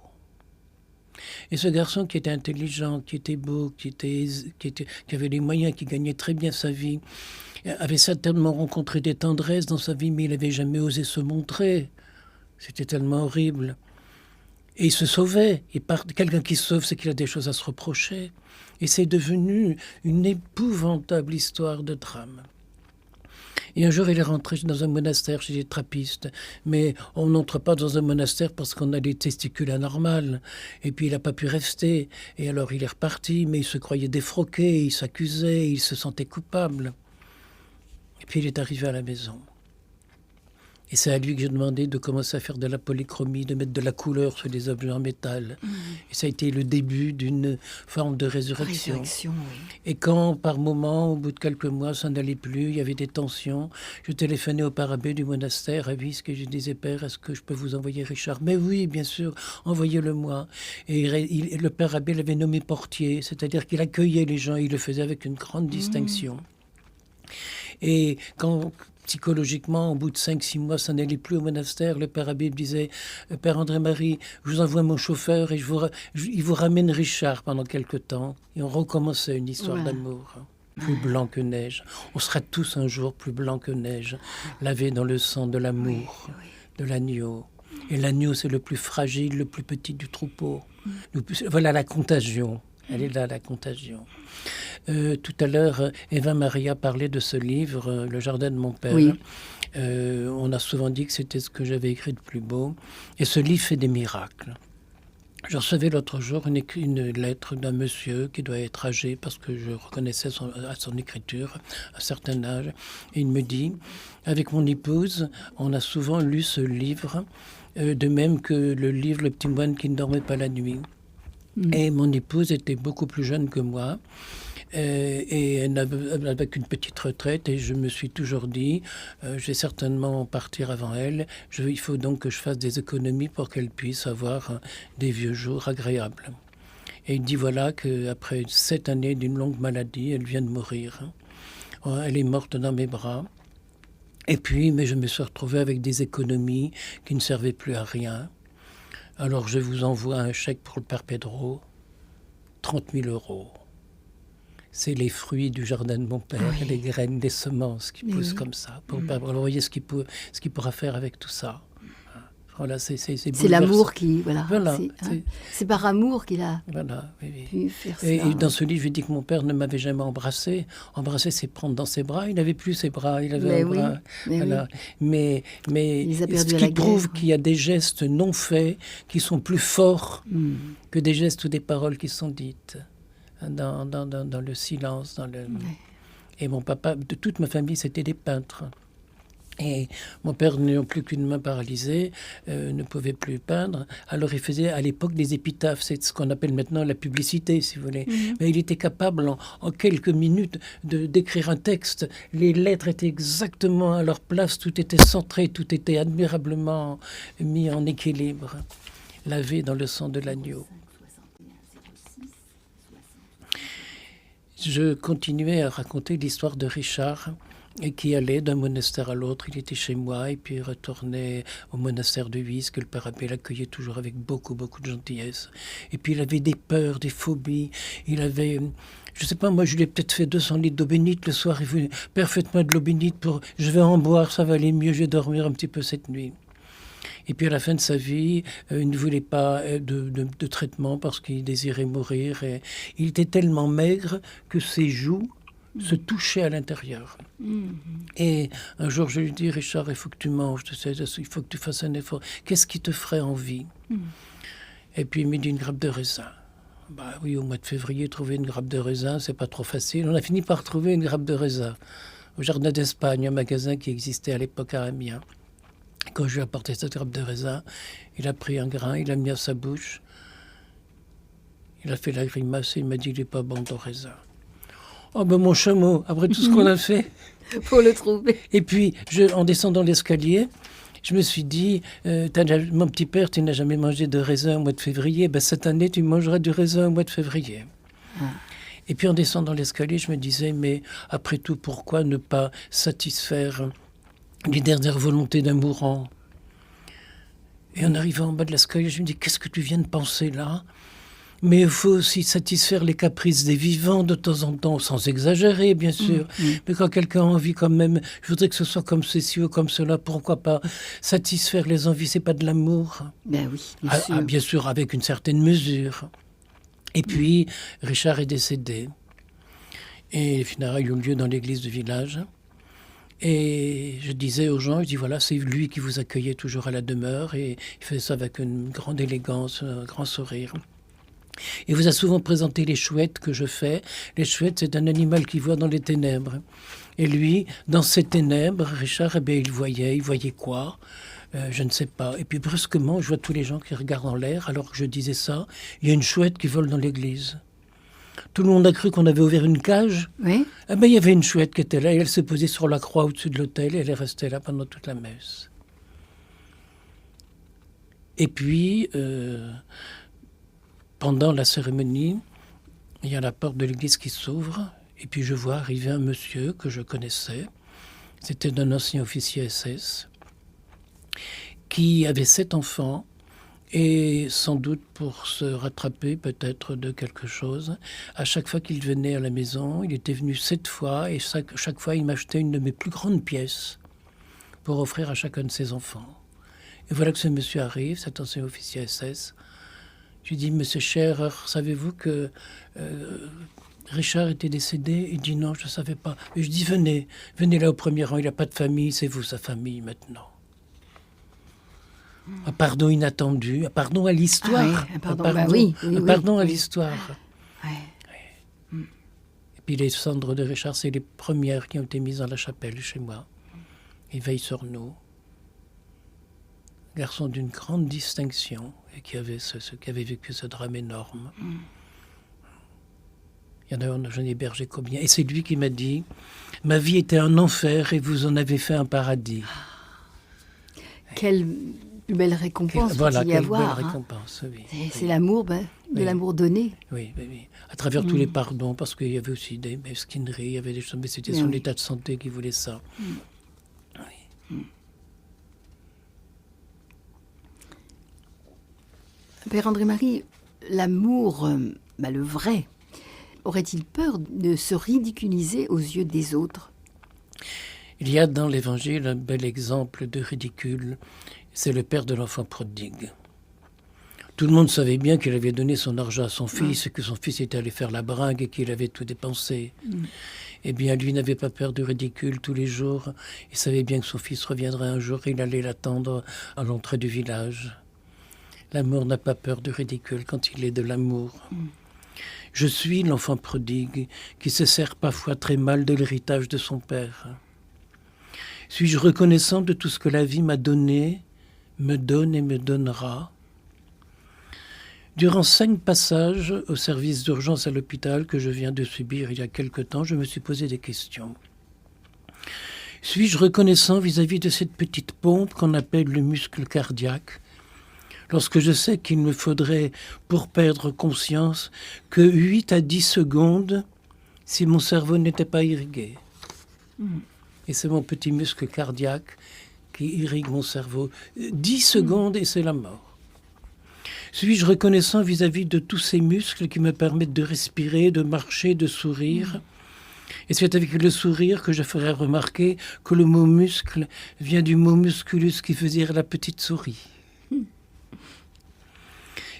Et ce garçon qui était intelligent, qui était beau, qui avait les moyens, qui gagnait très bien sa vie, avait certainement rencontré des tendresses dans sa vie, mais il n'avait jamais osé se montrer. C'était tellement horrible. Et il se sauvait. Quelqu'un qui se sauve, c'est qu'il a des choses à se reprocher. Et c'est devenu une épouvantable histoire de drame. Et un jour, il est rentré dans un monastère chez les trappistes. Mais on n'entre pas dans un monastère parce qu'on a des testicules anormales. Et puis, il n'a pas pu rester. Et alors, il est reparti, mais il se croyait défroqué, il s'accusait, il se sentait coupable. Et puis, il est arrivé à la maison. Et c'est à lui que j'ai demandé de commencer à faire de la polychromie, de mettre de la couleur sur des objets en métal. Et ça a été le début d'une forme de résurrection. Résurrection, oui. Et quand, par moment, au bout de quelques mois, ça n'allait plus, il y avait des tensions, je téléphonais au père abbé du monastère à Visque et je disais, Père, est-ce que je peux vous envoyer Richard? Mais oui, bien sûr, envoyez-le-moi. Et le père abbé l'avait nommé portier, c'est-à-dire qu'il accueillait les gens, il le faisait avec une grande distinction. Et quand... psychologiquement, au bout de 5-6 mois, ça n'allait plus au monastère. Le père abbé me disait, Père André-Marie, je vous envoie mon chauffeur et il vous ramène Richard pendant quelque temps. Et on recommençait une histoire d'amour. Plus blanc que neige. On sera tous un jour plus blanc que neige, lavés dans le sang de l'amour, de l'agneau. Et l'agneau, c'est le plus fragile, le plus petit du troupeau. Voilà la contagion. Elle est là, la contagion. Tout à l'heure, Eva Maria parlait de ce livre, Le jardin de mon père. Oui. On a souvent dit que c'était ce que j'avais écrit de plus beau. Et ce livre fait des miracles. Je recevais l'autre jour une lettre d'un monsieur qui doit être âgé, parce que je reconnaissais à son écriture un certain âge. Et il me dit, avec mon épouse, on a souvent lu ce livre, de même que le livre Le petit moine qui ne dormait pas la nuit. Et mon épouse était beaucoup plus jeune que moi, et elle avait qu'une petite retraite, et je me suis toujours dit, je vais certainement partir avant elle, il faut donc que je fasse des économies pour qu'elle puisse avoir des vieux jours agréables. Et il dit voilà qu'après 7 années d'une longue maladie, elle vient de mourir. Elle est morte dans mes bras. Et puis, mais je me suis retrouvé avec des économies qui ne servaient plus à rien. Alors je vous envoie un chèque pour le père Pedro, 30 000 €. C'est les fruits du jardin de mon père, les graines, des semences qui poussent comme ça. Alors vous voyez ce qu'il pourra faire avec tout ça. Voilà, c'est l'amour qui... Voilà, c'est c'est par amour qu'il a pu faire ça. Et dans ce livre, je dis que mon père ne m'avait jamais embrassé. Embrasser, c'est prendre dans ses bras. Il n'avait plus ses bras, il avait un bras. Voilà. Mais ce qui prouve qu'il y a des gestes non faits qui sont plus forts que des gestes ou des paroles qui sont dites. Dans le silence. Et mon papa, de toute ma famille, c'était des peintres. Et mon père, n'ayant plus qu'une main paralysée, ne pouvait plus peindre. Alors il faisait à l'époque des épitaphes, c'est ce qu'on appelle maintenant la publicité, si vous voulez. Mais il était capable en quelques minutes d'écrire un texte. Les lettres étaient exactement à leur place, tout était centré, tout était admirablement mis en équilibre, lavé dans le sang de l'agneau. Je continuais à raconter l'histoire de Richard, et qui allait d'un monastère à l'autre. Il était chez moi et puis il retournait au monastère de Visque. Le père abbé l'accueillait toujours avec beaucoup de gentillesse. Et puis il avait des peurs, des phobies. Il avait, je sais pas, moi je lui ai peut-être fait 200 litres d'eau bénite le soir. Il voulait, Père, faites-moi de l'eau bénite je vais en boire, ça va aller mieux, je vais dormir un petit peu cette nuit. Et puis à la fin de sa vie, il ne voulait pas de traitement parce qu'il désirait mourir. Et il était tellement maigre que ses joues se touchaient à l'intérieur. Et un jour, je lui dis, Richard, il faut que tu manges, il faut que tu fasses un effort. Qu'est-ce qui te ferait envie? Et puis il me dit une grappe de raisin. Bah oui, au mois de février, trouver une grappe de raisin, c'est pas trop facile. On a fini par trouver une grappe de raisin au Jardin d'Espagne, un magasin qui existait à l'époque à Amiens. Quand je lui ai apporté cette grappe de raisin, il a pris un grain, il l'a mis à sa bouche. Il a fait la grimace et il m'a dit, il n'est pas bon ton raisin. Oh ben mon chameau, après tout ce qu'on a fait. Pour le trouver. Et puis, en descendant l'escalier, je me suis dit, mon petit père, tu n'as jamais mangé de raisin au mois de février. Ben, cette année, tu mangeras du raisin au mois de février. Et puis en descendant l'escalier, je me disais, mais après tout, pourquoi ne pas satisfaire les dernières volontés d'un mourant? Et en arrivant en bas de l'escalier, je me dis, qu'est-ce que tu viens de penser là? Mais il faut aussi satisfaire les caprices des vivants de temps en temps, sans exagérer, bien sûr. Mais quand quelqu'un a envie quand même, je voudrais que ce soit comme ceci ou comme cela, pourquoi pas satisfaire les envies, c'est pas de l'amour. Ben oui, bien sûr. Bien sûr, avec une certaine mesure. Et puis, Richard est décédé. Et les funérailles ont lieu dans l'église du village. Et je disais aux gens, je dis voilà, c'est lui qui vous accueillait toujours à la demeure. Et il fait ça avec une grande élégance, un grand sourire. Il vous a souvent présenté les chouettes que je fais. Les chouettes, c'est un animal qui voit dans les ténèbres. Et lui, dans ces ténèbres, Richard, il voyait quoi ? Je ne sais pas. Et puis brusquement, je vois tous les gens qui regardent en l'air, alors que je disais ça. Il y a une chouette qui vole dans l'église. Tout le monde a cru qu'on avait ouvert une cage. Oui. Il y avait une chouette qui était là, et elle s'est posée sur la croix au-dessus de l'autel, et elle est restée là pendant toute la messe. Et puis, pendant la cérémonie, il y a la porte de l'église qui s'ouvre, et puis je vois arriver un monsieur que je connaissais. C'était un ancien officier SS qui avait 7 enfants, et sans doute pour se rattraper peut-être de quelque chose, à chaque fois qu'il venait à la maison, il était venu 7 fois, et chaque fois il m'achetait une de mes plus grandes pièces pour offrir à chacun de ses enfants. Et voilà que ce monsieur arrive, cet ancien officier SS. Je lui dis, monsieur Scherer, savez-vous que Richard était décédé? Il dit, non, je ne savais pas. Et je dis, venez là au premier rang, il n'a pas de famille, c'est vous sa famille maintenant. Un pardon inattendu, un pardon à l'histoire. Un pardon, à l'histoire. Ouais. Et puis les cendres de Richard, c'est les premières qui ont été mises dans la chapelle chez moi. Il veille sur nous. Garçon d'une grande distinction et qui avait vécu ce drame énorme. Il y en a un, je n'ai hébergé combien. Et c'est lui qui m'a dit, ma vie était un enfer et vous en avez fait un paradis. Quelle belle récompense faut-il y avoir. Belle récompense, oui. C'est l'amour, de l'amour donné. Oui. À travers tous les pardons, parce qu'il y avait aussi des mesquineries, il y avait des choses, mais c'était son état de santé qui voulait ça. Oui. Père André-Marie, l'amour, le vrai, aurait-il peur de se ridiculiser aux yeux des autres ? Il y a dans l'Évangile un bel exemple de ridicule. C'est le père de l'enfant prodigue. Tout le monde savait bien qu'il avait donné son argent à son fils et que son fils était allé faire la bringue et qu'il avait tout dépensé. Eh bien, lui n'avait pas peur du ridicule tous les jours. Il savait bien que son fils reviendrait un jour et il allait l'attendre à l'entrée du village. L'amour n'a pas peur du ridicule quand il est de l'amour. Je suis l'enfant prodigue qui se sert parfois très mal de l'héritage de son père. Suis-je reconnaissant de tout ce que la vie m'a donné, me donne et me donnera ? Durant 5 passages au service d'urgence à l'hôpital que je viens de subir il y a quelque temps, je me suis posé des questions. Suis-je reconnaissant vis-à-vis de cette petite pompe qu'on appelle le muscle cardiaque, lorsque je sais qu'il me faudrait, pour perdre conscience, que 8 à 10 secondes si mon cerveau n'était pas irrigué. Et c'est mon petit muscle cardiaque qui irrigue mon cerveau. 10 secondes et c'est la mort. Suis-je reconnaissant vis-à-vis de tous ces muscles qui me permettent de respirer, de marcher, de sourire ? Et c'est avec le sourire que je ferai remarquer que le mot muscle vient du mot musculus qui veut dire la petite souris.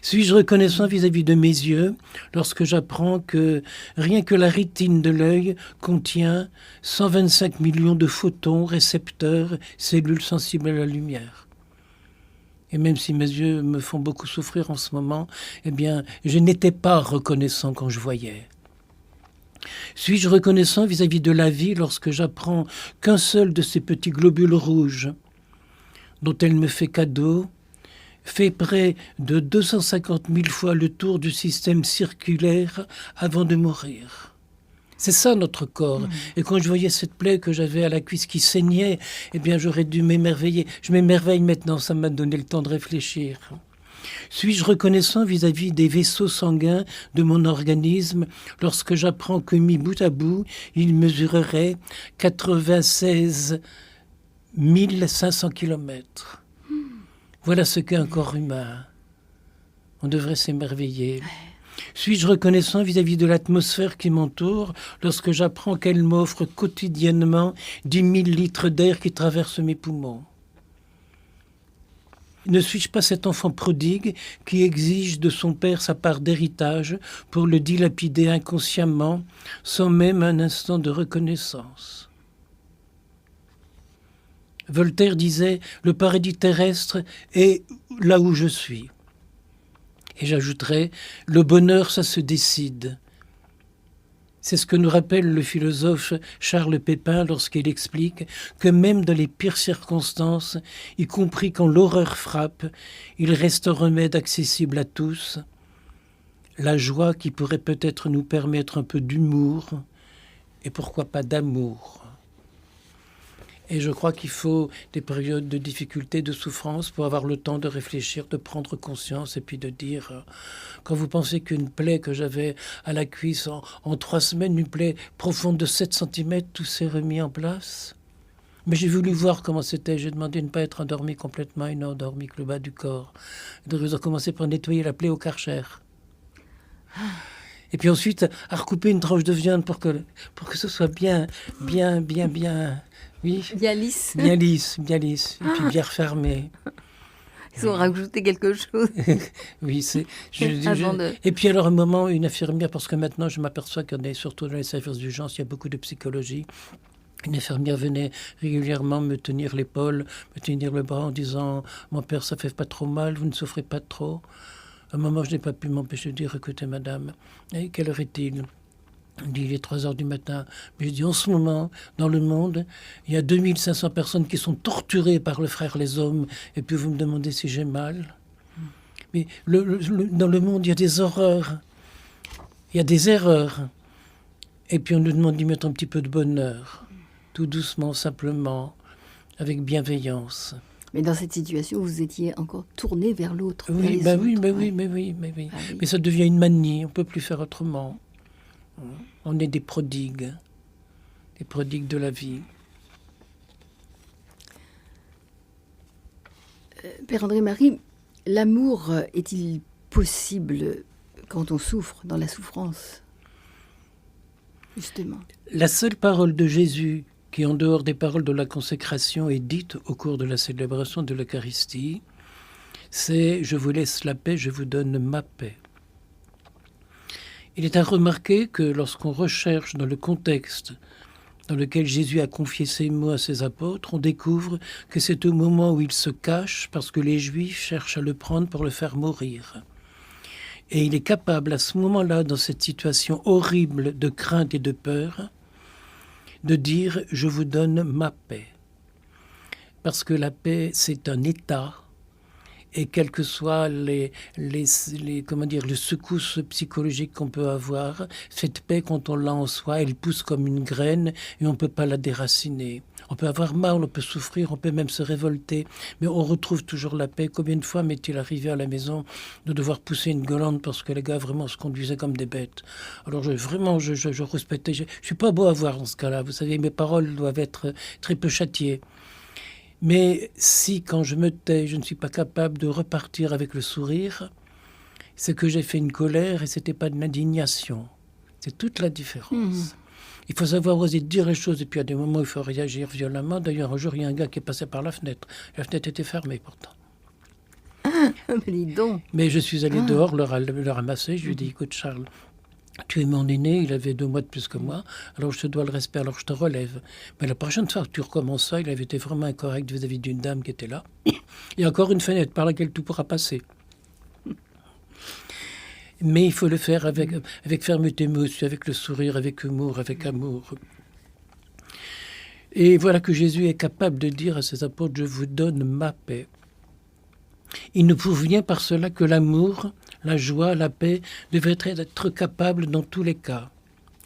Suis-je reconnaissant vis-à-vis de mes yeux lorsque j'apprends que rien que la rétine de l'œil contient 125 millions de photons, récepteurs, cellules sensibles à la lumière? Et même si mes yeux me font beaucoup souffrir en ce moment, eh bien, je n'étais pas reconnaissant quand je voyais. Suis-je reconnaissant vis-à-vis de la vie lorsque j'apprends qu'un seul de ces petits globules rouges, dont elle me fait cadeau, fait près de 250 000 fois le tour du système circulaire avant de mourir. C'est ça notre corps. Et quand je voyais cette plaie que j'avais à la cuisse qui saignait, eh bien j'aurais dû m'émerveiller. Je m'émerveille maintenant, ça m'a donné le temps de réfléchir. Suis-je reconnaissant vis-à-vis des vaisseaux sanguins de mon organisme lorsque j'apprends que mis bout à bout, il mesurerait 96 500 kilomètres. Voilà ce qu'est un corps humain. On devrait s'émerveiller. Suis-je reconnaissant vis-à-vis de l'atmosphère qui m'entoure lorsque j'apprends qu'elle m'offre quotidiennement 10 000 litres d'air qui traversent mes poumons ? Ne suis-je pas cet enfant prodigue qui exige de son père sa part d'héritage pour le dilapider inconsciemment sans même un instant de reconnaissance ? Voltaire disait « Le paradis terrestre est là où je suis ». Et j'ajouterais, le bonheur, ça se décide. C'est ce que nous rappelle le philosophe Charles Pépin lorsqu'il explique que même dans les pires circonstances, y compris quand l'horreur frappe, il reste un remède accessible à tous. La joie qui pourrait peut-être nous permettre un peu d'humour et pourquoi pas d'amour. Et je crois qu'il faut des périodes de difficulté, de souffrance pour avoir le temps de réfléchir, de prendre conscience et puis de dire, quand vous pensez qu'une plaie que j'avais à la cuisse en 3 semaines, une plaie profonde de 7 cm, tout s'est remis en place. Mais j'ai voulu voir comment c'était. J'ai demandé de ne pas être endormi complètement et non endormi que le bas du corps. Donc ils ont commencé par nettoyer la plaie au Karcher. Et puis ensuite, à recouper une tranche de viande pour que ce soit bien, oui. Bien lisse. Bien lisse. Et puis bien refermé. Ils ont rajouté quelque chose. Oui, c'est... De... Et puis alors, à un moment, une infirmière, parce que maintenant, je m'aperçois qu'on est surtout dans les services d'urgence, il y a beaucoup de psychologie. Une infirmière venait régulièrement me tenir l'épaule, me tenir le bras en disant « Mon père, ça fait pas trop mal, vous ne souffrez pas trop ?» À un moment, je n'ai pas pu m'empêcher de dire « Écoutez, madame, quelle heure est-il ?» Elle dit, il est 3 heures du matin. Mais je dis, en ce moment, dans le monde, il y a 2500 personnes qui sont torturées par le frère les hommes. Et puis vous me demandez si j'ai mal. Mais dans le monde, il y a des horreurs. Il y a des erreurs. Et puis on nous demande d'y mettre un petit peu de bonheur. Tout doucement, simplement, avec bienveillance. Mais dans cette situation, vous étiez encore tourné vers l'autre. Oui, vers oui. Ah, oui. Mais ça devient une manie. On ne peut plus faire autrement. On est des prodigues de la vie. Père André-Marie, l'amour est-il possible quand on souffre, dans la souffrance, justement? La seule parole de Jésus qui, en dehors des paroles de la consécration, est dite au cours de la célébration de l'Eucharistie, c'est « Je vous laisse la paix, je vous donne ma paix ». Il est à remarquer que lorsqu'on recherche dans le contexte dans lequel Jésus a confié ces mots à ses apôtres, on découvre que c'est au moment où il se cache parce que les Juifs cherchent à le prendre pour le faire mourir. Et il est capable à ce moment-là, dans cette situation horrible de crainte et de peur, de dire « Je vous donne ma paix ». Parce que la paix, c'est un état. Et quelles que soient les secousses psychologiques qu'on peut avoir, cette paix, quand on l'a en soi, elle pousse comme une graine et on ne peut pas la déraciner. On peut avoir mal, on peut souffrir, on peut même se révolter, mais on retrouve toujours la paix. Combien de fois m'est-il arrivé à la maison de devoir pousser une gueulante parce que les gars vraiment se conduisaient comme des bêtes. Alors je respectais, je suis pas beau à voir dans ce cas-là. Vous savez, mes paroles doivent être très peu châtiées. Mais si, quand je me tais, je ne suis pas capable de repartir avec le sourire, c'est que j'ai fait une colère et ce n'était pas de l'indignation. C'est toute la différence. Il faut savoir oser dire les choses et puis à des moments, il faut réagir violemment. D'ailleurs, un jour, il y a un gars qui est passé par la fenêtre. La fenêtre était fermée pourtant. Mais dis donc. Mais je suis allé dehors, le ramasser. Je lui ai dit, écoute Charles, tu es mon aîné, il avait 2 mois de plus que moi, alors je te dois le respect, alors je te relève. Mais la prochaine fois que tu recommences ça, il avait été vraiment incorrect vis-à-vis d'une dame qui était là. Il y a encore une fenêtre par laquelle tout pourra passer. Mais il faut le faire avec fermeté, mais aussi avec le sourire, avec humour, avec amour. Et voilà que Jésus est capable de dire à ses apôtres, je vous donne ma paix. Il ne prouve bien par cela que l'amour, la joie, la paix devaient être capables dans tous les cas.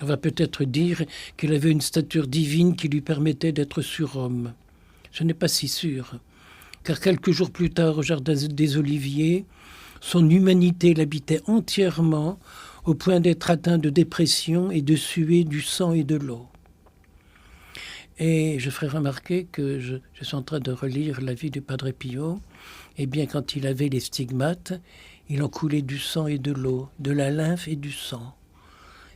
On va peut-être dire qu'il avait une stature divine qui lui permettait d'être surhomme. Ce n'est pas si sûr, car quelques jours plus tard, au jardin des Oliviers, son humanité l'habitait entièrement au point d'être atteint de dépression et de suer du sang et de l'eau. Et je ferai remarquer que je suis en train de relire la vie du Padre Pio. Eh bien, quand il avait les stigmates, il en coulait du sang et de l'eau, de la lymphe et du sang.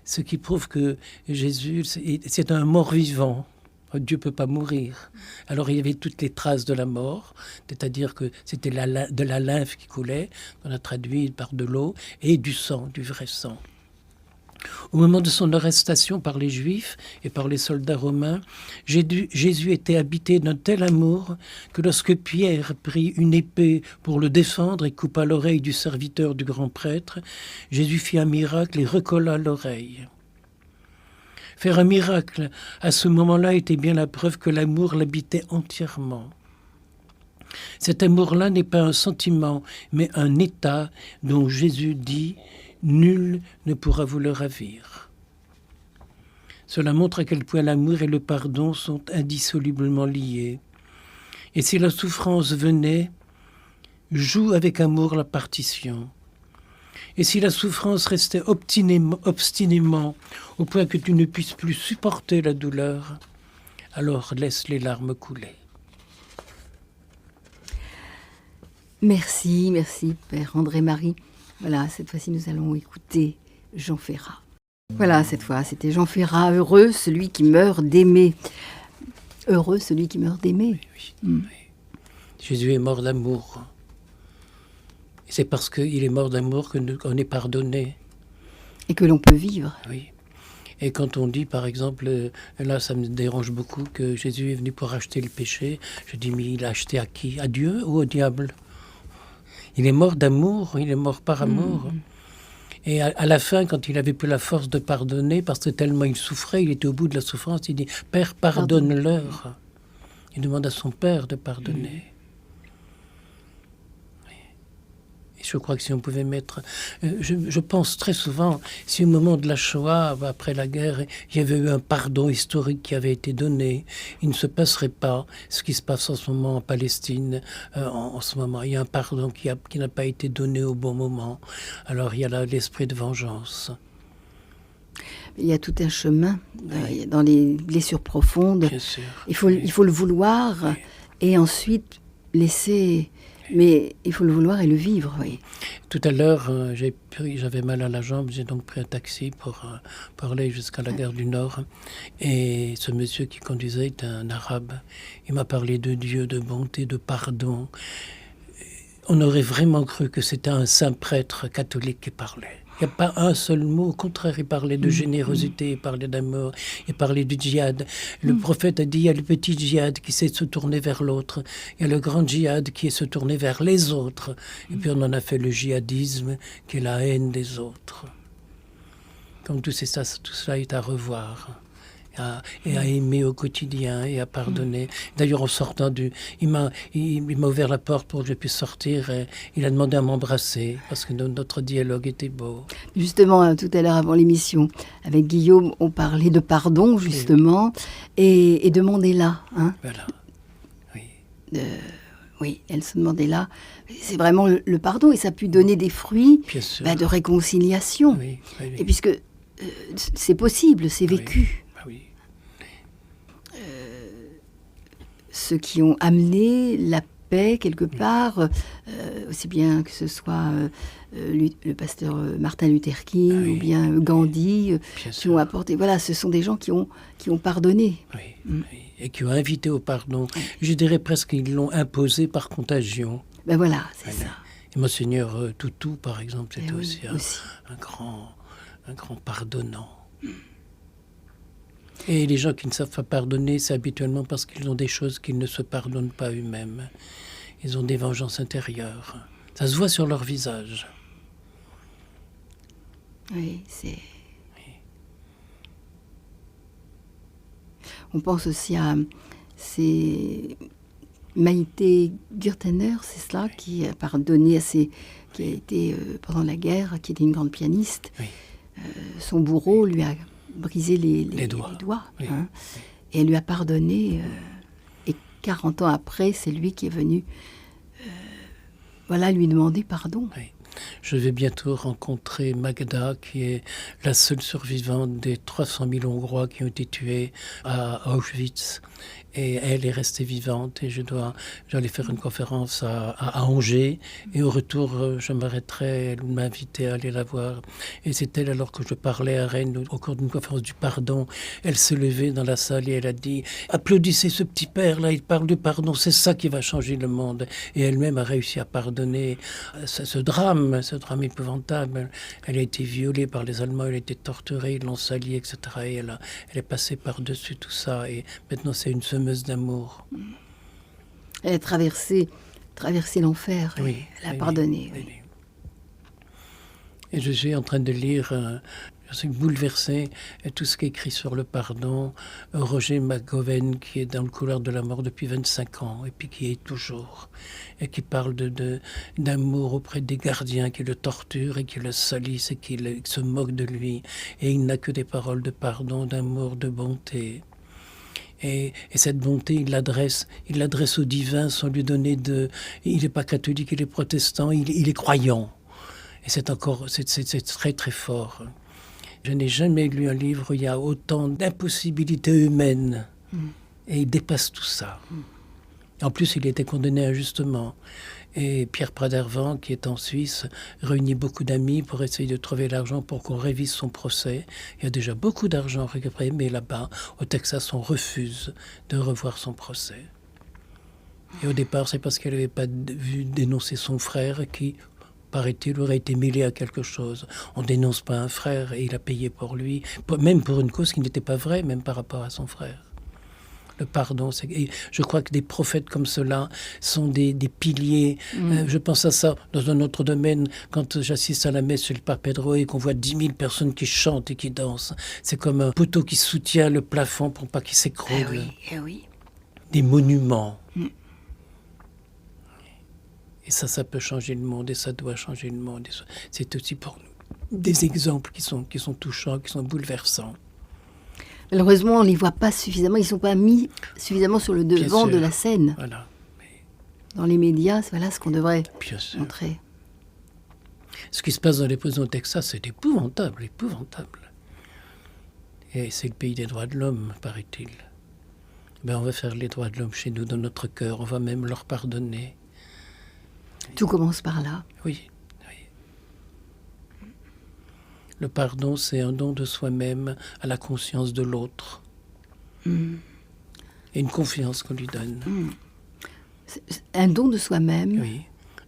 Ce qui prouve que Jésus, c'est un mort-vivant. Dieu ne peut pas mourir. Alors il y avait toutes les traces de la mort, c'est-à-dire que c'était de la lymphe qui coulait, on a traduit par de l'eau, et du sang, du vrai sang. Au moment de son arrestation par les Juifs et par les soldats romains, Jésus était habité d'un tel amour que lorsque Pierre prit une épée pour le défendre et coupa l'oreille du serviteur du grand prêtre, Jésus fit un miracle et recolla l'oreille. Faire un miracle à ce moment-là était bien la preuve que l'amour l'habitait entièrement. Cet amour-là n'est pas un sentiment, mais un état dont Jésus dit « Nul ne pourra vous le ravir ». Cela montre à quel point l'amour et le pardon sont indissolublement liés. Et si la souffrance venait, joue avec amour la partition. Et si la souffrance restait obstinément au point que tu ne puisses plus supporter la douleur, alors laisse les larmes couler. Merci, merci Père André-Marie. Voilà, cette fois-ci nous allons écouter Jean Ferrat. Voilà, cette fois c'était Jean Ferrat, heureux celui qui meurt d'aimer. Heureux celui qui meurt d'aimer. Oui. Jésus est mort d'amour. Et c'est parce qu'il est mort d'amour qu'on est pardonné. Et que l'on peut vivre. Oui. Et quand on dit, par exemple, là ça me dérange beaucoup, que Jésus est venu pour acheter le péché, je dis, mais il a acheté à qui? À Dieu ou au diable? Il est mort d'amour, il est mort par amour. Et à la fin, quand il avait plus la force de pardonner, parce que tellement il souffrait, il était au bout de la souffrance, il dit « Père, pardonne-leur ». Il demande à son Père de pardonner. Et je crois que si on pouvait mettre... je pense très souvent, si au moment de la Shoah, après la guerre, il y avait eu un pardon historique qui avait été donné, il ne se passerait pas ce qui se passe en ce moment en Palestine. En ce moment, il y a un pardon qui n'a pas été donné au bon moment. Alors il y a là l'esprit de vengeance. Il y a tout un chemin dans les blessures profondes. Bien sûr. Il faut le vouloir et ensuite laisser... Mais il faut le vouloir et le vivre, oui. Tout à l'heure, j'avais mal à la jambe, j'ai donc pris un taxi pour aller jusqu'à la gare du Nord. Et ce monsieur qui conduisait était un arabe. Il m'a parlé de Dieu, de bonté, de pardon. On aurait vraiment cru que c'était un saint prêtre catholique qui parlait. Il n'y a pas un seul mot, au contraire, il parlait de générosité, il parlait d'amour, il parlait du djihad. Le prophète a dit, il y a le petit djihad qui sait se tourner vers l'autre, il y a le grand djihad qui est se tourner vers les autres, et puis on en a fait le djihadisme, qui est la haine des autres. Donc tout cela est à revoir. Et à aimer au quotidien et à pardonner. D'ailleurs, en sortant il m'a ouvert la porte pour que je puisse sortir et il a demandé à m'embrasser parce que notre dialogue était beau. Justement, tout à l'heure avant l'émission, avec Guillaume, on parlait de pardon, justement, et de Mandela. Hein. Voilà, oui. Oui, Nelson Mandela, c'est vraiment le pardon et ça a pu donner des fruits de réconciliation. Oui. Et puisque c'est possible, c'est vécu. Oui. Ceux qui ont amené la paix quelque part, aussi bien que ce soit le pasteur Martin Luther King ou bien Gandhi, qui ont apporté. Voilà, ce sont des gens qui ont pardonné. Oui, et qui ont invité au pardon. Je dirais presque qu'ils l'ont imposé par contagion. Ben voilà, c'est ça. Et Monseigneur Toutou, par exemple, c'était aussi un grand pardonnant. Et les gens qui ne savent pas pardonner, c'est habituellement parce qu'ils ont des choses qu'ils ne se pardonnent pas eux-mêmes. Ils ont des vengeances intérieures. Ça se voit sur leur visage. Oui, c'est... On pense aussi à Maïté Gürtener, c'est cela, qui a pardonné qui a été pendant la guerre, qui était une grande pianiste. Oui. Son bourreau lui a brisé les doigts. Oui. Hein. Et elle lui a pardonné. Et 40 ans après, c'est lui qui est venu lui demander pardon. Oui. Je vais bientôt rencontrer Magda, qui est la seule survivante des 300 000 Hongrois qui ont été tués à Auschwitz. Et elle est restée vivante et j'allais faire une conférence à Angers et au retour je m'arrêterai, elle m'invitait à aller la voir et c'est elle, alors que je parlais à Rennes au cours d'une conférence du pardon, elle s'est levée dans la salle et elle a dit « Applaudissez ce petit père là, il parle du pardon, c'est ça qui va changer le monde » et elle-même a réussi à pardonner ce drame ce drame épouvantable. Elle a été violée par les Allemands, elle a été torturée, ils l'ont salie, etc. Et elle est passée par-dessus tout ça. Et maintenant, c'est une semeuse d'amour. Elle a traversé l'enfer. Oui, Elle a oui, pardonné. oui, Oui. oui. Et je suis en train de lire, je suis bouleversé, tout ce qui est écrit sur le pardon. Roger McGowan, qui est dans le couloir de la mort depuis 25 ans, et puis qui est toujours, et qui parle d'amour auprès des gardiens qui le torturent et qui le salissent et qui se moquent de lui. Et il n'a que des paroles de pardon, d'amour, de bonté. Et cette bonté, il l'adresse au divin sans lui donner de... Il n'est pas catholique, il est protestant, il est croyant. Et c'est très très fort. Je n'ai jamais lu un livre où il y a autant d'impossibilités humaines. Et il dépasse tout ça. En plus, il était condamné injustement. Et Pierre Pradervant, qui est en Suisse, réunit beaucoup d'amis pour essayer de trouver l'argent pour qu'on révise son procès. Il y a déjà beaucoup d'argent récupéré, mais là-bas, au Texas, on refuse de revoir son procès. Et au départ, c'est parce qu'elle n'avait pas vu dénoncer son frère qui, paraît-il, aurait été mêlé à quelque chose. On ne dénonce pas un frère et il a payé pour lui, même pour une cause qui n'était pas vraie, même par rapport à son frère. Le pardon, et je crois que des prophètes comme cela sont des piliers. Je pense à ça dans un autre domaine, quand j'assiste à la messe chez le Père Pedro et qu'on voit 10 000 personnes qui chantent et qui dansent. C'est comme un poteau qui soutient le plafond pour pas qu'il s'écroule. Oui. Des monuments. Et ça peut changer le monde et ça doit changer le monde. C'est aussi pour nous des exemples qui sont touchants, qui sont bouleversants. Malheureusement, on ne les voit pas suffisamment, ils ne sont pas mis suffisamment sur le devant de la scène. Voilà. Dans les médias, voilà ce qu'on devrait montrer. Ce qui se passe dans les prisons au Texas, c'est épouvantable. Et c'est le pays des droits de l'homme, paraît-il. On va faire les droits de l'homme chez nous, dans notre cœur. On va même leur pardonner. Tout commence par là. Oui. Le pardon, c'est un don de soi-même à la conscience de l'autre. Et une confiance qu'on lui donne. C'est un don de soi-même. Oui,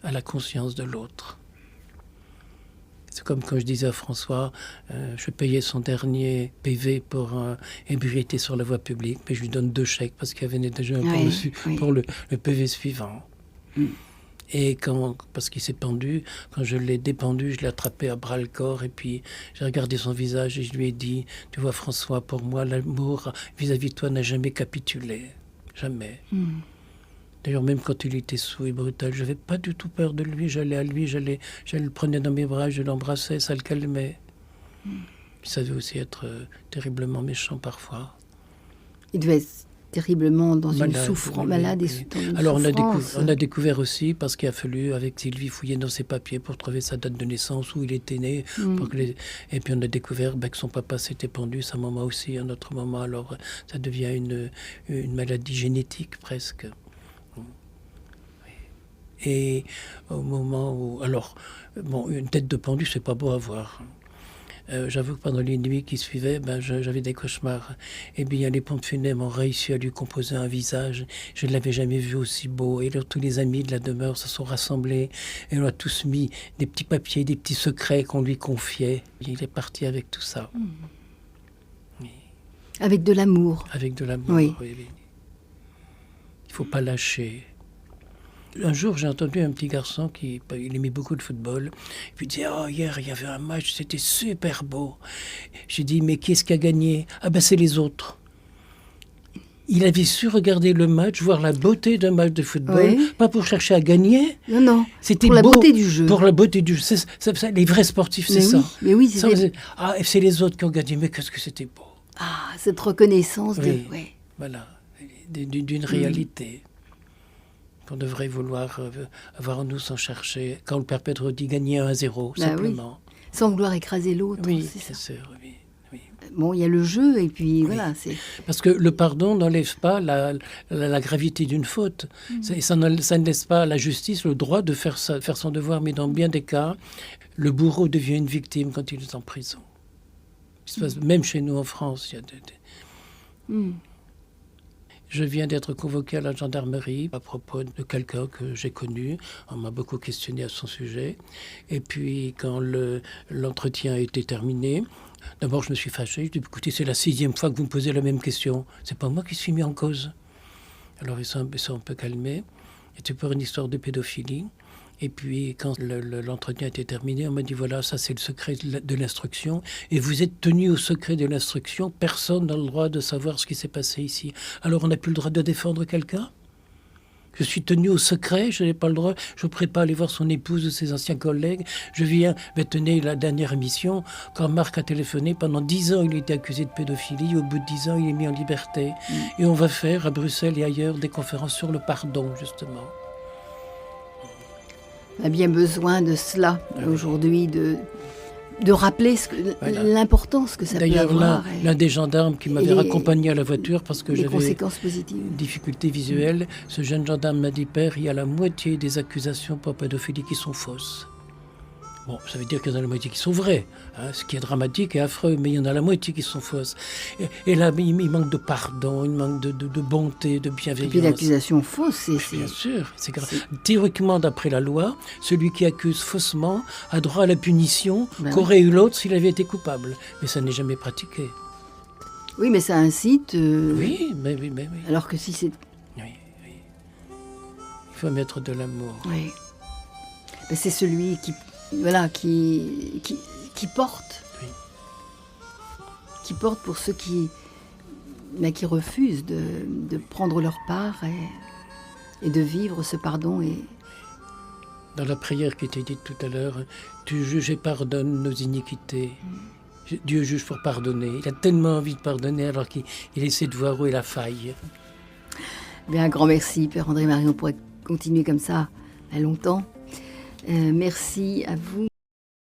à la conscience de l'autre. C'est comme quand je disais à François, je payais son dernier PV pour ébriété sur la voie publique, mais je lui donne 2 chèques parce qu'il y avait déjà un peu reçu pour le PV suivant. Et parce qu'il s'est pendu, quand je l'ai dépendu, je l'ai attrapé à bras-le-corps et puis j'ai regardé son visage et je lui ai dit, tu vois François, pour moi l'amour vis-à-vis de toi n'a jamais capitulé, jamais. D'ailleurs même quand il était saoul et brutal, je n'avais pas du tout peur de lui, j'allais à lui, je le prenais dans mes bras, je l'embrassais, ça le calmait. Il savait aussi être terriblement méchant parfois. Il devait être terriblement dans une souffrance, malade et dans une alors souffrance. On a découvert aussi, parce qu'il a fallu, avec Sylvie, fouiller dans ses papiers pour trouver sa date de naissance, où il était né. Et puis on a découvert que son papa s'était pendu, sa maman aussi, un autre moment. Alors ça devient une maladie génétique presque. Et au moment où... Alors, une tête de pendu, c'est pas beau à voir. J'avoue que pendant les nuits qui suivaient, j'avais des cauchemars. Et bien, les pompes funèbres ont réussi à lui composer un visage. Je ne l'avais jamais vu aussi beau. Et alors, tous les amis de la demeure se sont rassemblés. Et on a tous mis des petits papiers, des petits secrets qu'on lui confiait. Il est parti avec tout ça. Oui. Avec de l'amour. Avec de l'amour, oui. Il ne faut pas lâcher. Un jour, j'ai entendu un petit garçon il aimait beaucoup le football. Puis il disait, hier, il y avait un match, c'était super beau. J'ai dit, mais qui est-ce qui a gagné ? C'est les autres. Il avait su regarder le match, voir la beauté d'un match de football, pas pour chercher à gagner. Non. C'était pour la beauté du jeu. Pour la beauté du jeu. C'est les vrais sportifs, c'est ça. Mais oui, c'est les autres qui ont gagné, mais qu'est-ce que c'était beau. Cette reconnaissance Voilà, d'une réalité. Qu'on devrait vouloir avoir en nous sans chercher. Quand le Père Pedro dit gagner 1-0, simplement. Oui. Sans vouloir écraser l'autre. Oui, c'est sûr, oui. Bon, il y a le jeu, et puis voilà. Parce que le pardon n'enlève pas la gravité d'une faute. Ça ne laisse pas à la justice le droit de faire son devoir, mais dans bien des cas, le bourreau devient une victime quand il est en prison. Même chez nous en France, il y a Je viens d'être convoqué à la gendarmerie à propos de quelqu'un que j'ai connu. On m'a beaucoup questionné à son sujet. Et puis, quand l'entretien a été terminé, d'abord je me suis fâché. Je dis, écoutez, c'est la 6e fois que vous me posez la même question. C'est pas moi qui suis mis en cause. Alors ils sont un peu calmés. C'était pour une histoire de pédophilie. Et puis, quand l'entretien était terminé, on m'a dit, voilà, ça c'est le secret de l'instruction. Et vous êtes tenu au secret de l'instruction. Personne n'a le droit de savoir ce qui s'est passé ici. Alors, on n'a plus le droit de défendre quelqu'un ? Je suis tenu au secret, je n'ai pas le droit. Je ne pourrais pas aller voir son épouse ou ses anciens collègues. Je viens, mais tenez, la dernière émission, quand Marc a téléphoné, pendant 10 ans, il a été accusé de pédophilie. Au bout de 10 ans, il est mis en liberté. Et on va faire, à Bruxelles et ailleurs, des conférences sur le pardon, justement. On a bien besoin de cela aujourd'hui, de rappeler l'importance que ça peut avoir. D'ailleurs, l'un des gendarmes qui m'avait raccompagné à la voiture parce que j'avais conséquences positives. Une difficulté visuelle, ce jeune gendarme m'a dit, père, il y a la moitié des accusations pour pédophilie qui sont fausses. Bon, ça veut dire qu'il y en a la moitié qui sont vraies, hein, ce qui est dramatique et affreux, mais il y en a la moitié qui sont fausses. Et là, il manque de pardon, il manque de bonté, de bienveillance. Et puis l'accusaison fausse, bien sûr, c'est grave. Théoriquement, d'après la loi, celui qui accuse faussement a droit à la punition qu'aurait eu l'autre s'il avait été coupable. Mais ça n'est jamais pratiqué. Oui, mais ça incite... Oui, mais oui. Alors que si c'est... Oui. Il faut mettre de l'amour. Oui. Ben, c'est celui qui porte. Oui. Qui porte pour ceux qui refusent de prendre leur part et de vivre ce pardon. Dans la prière qui était dite tout à l'heure, tu juges et pardonnes nos iniquités. Dieu juge pour pardonner. Il a tellement envie de pardonner alors qu'il essaie de voir où est la faille. Bien, un grand merci, Père André-Marie. On pourrait continuer comme ça longtemps. Merci à vous.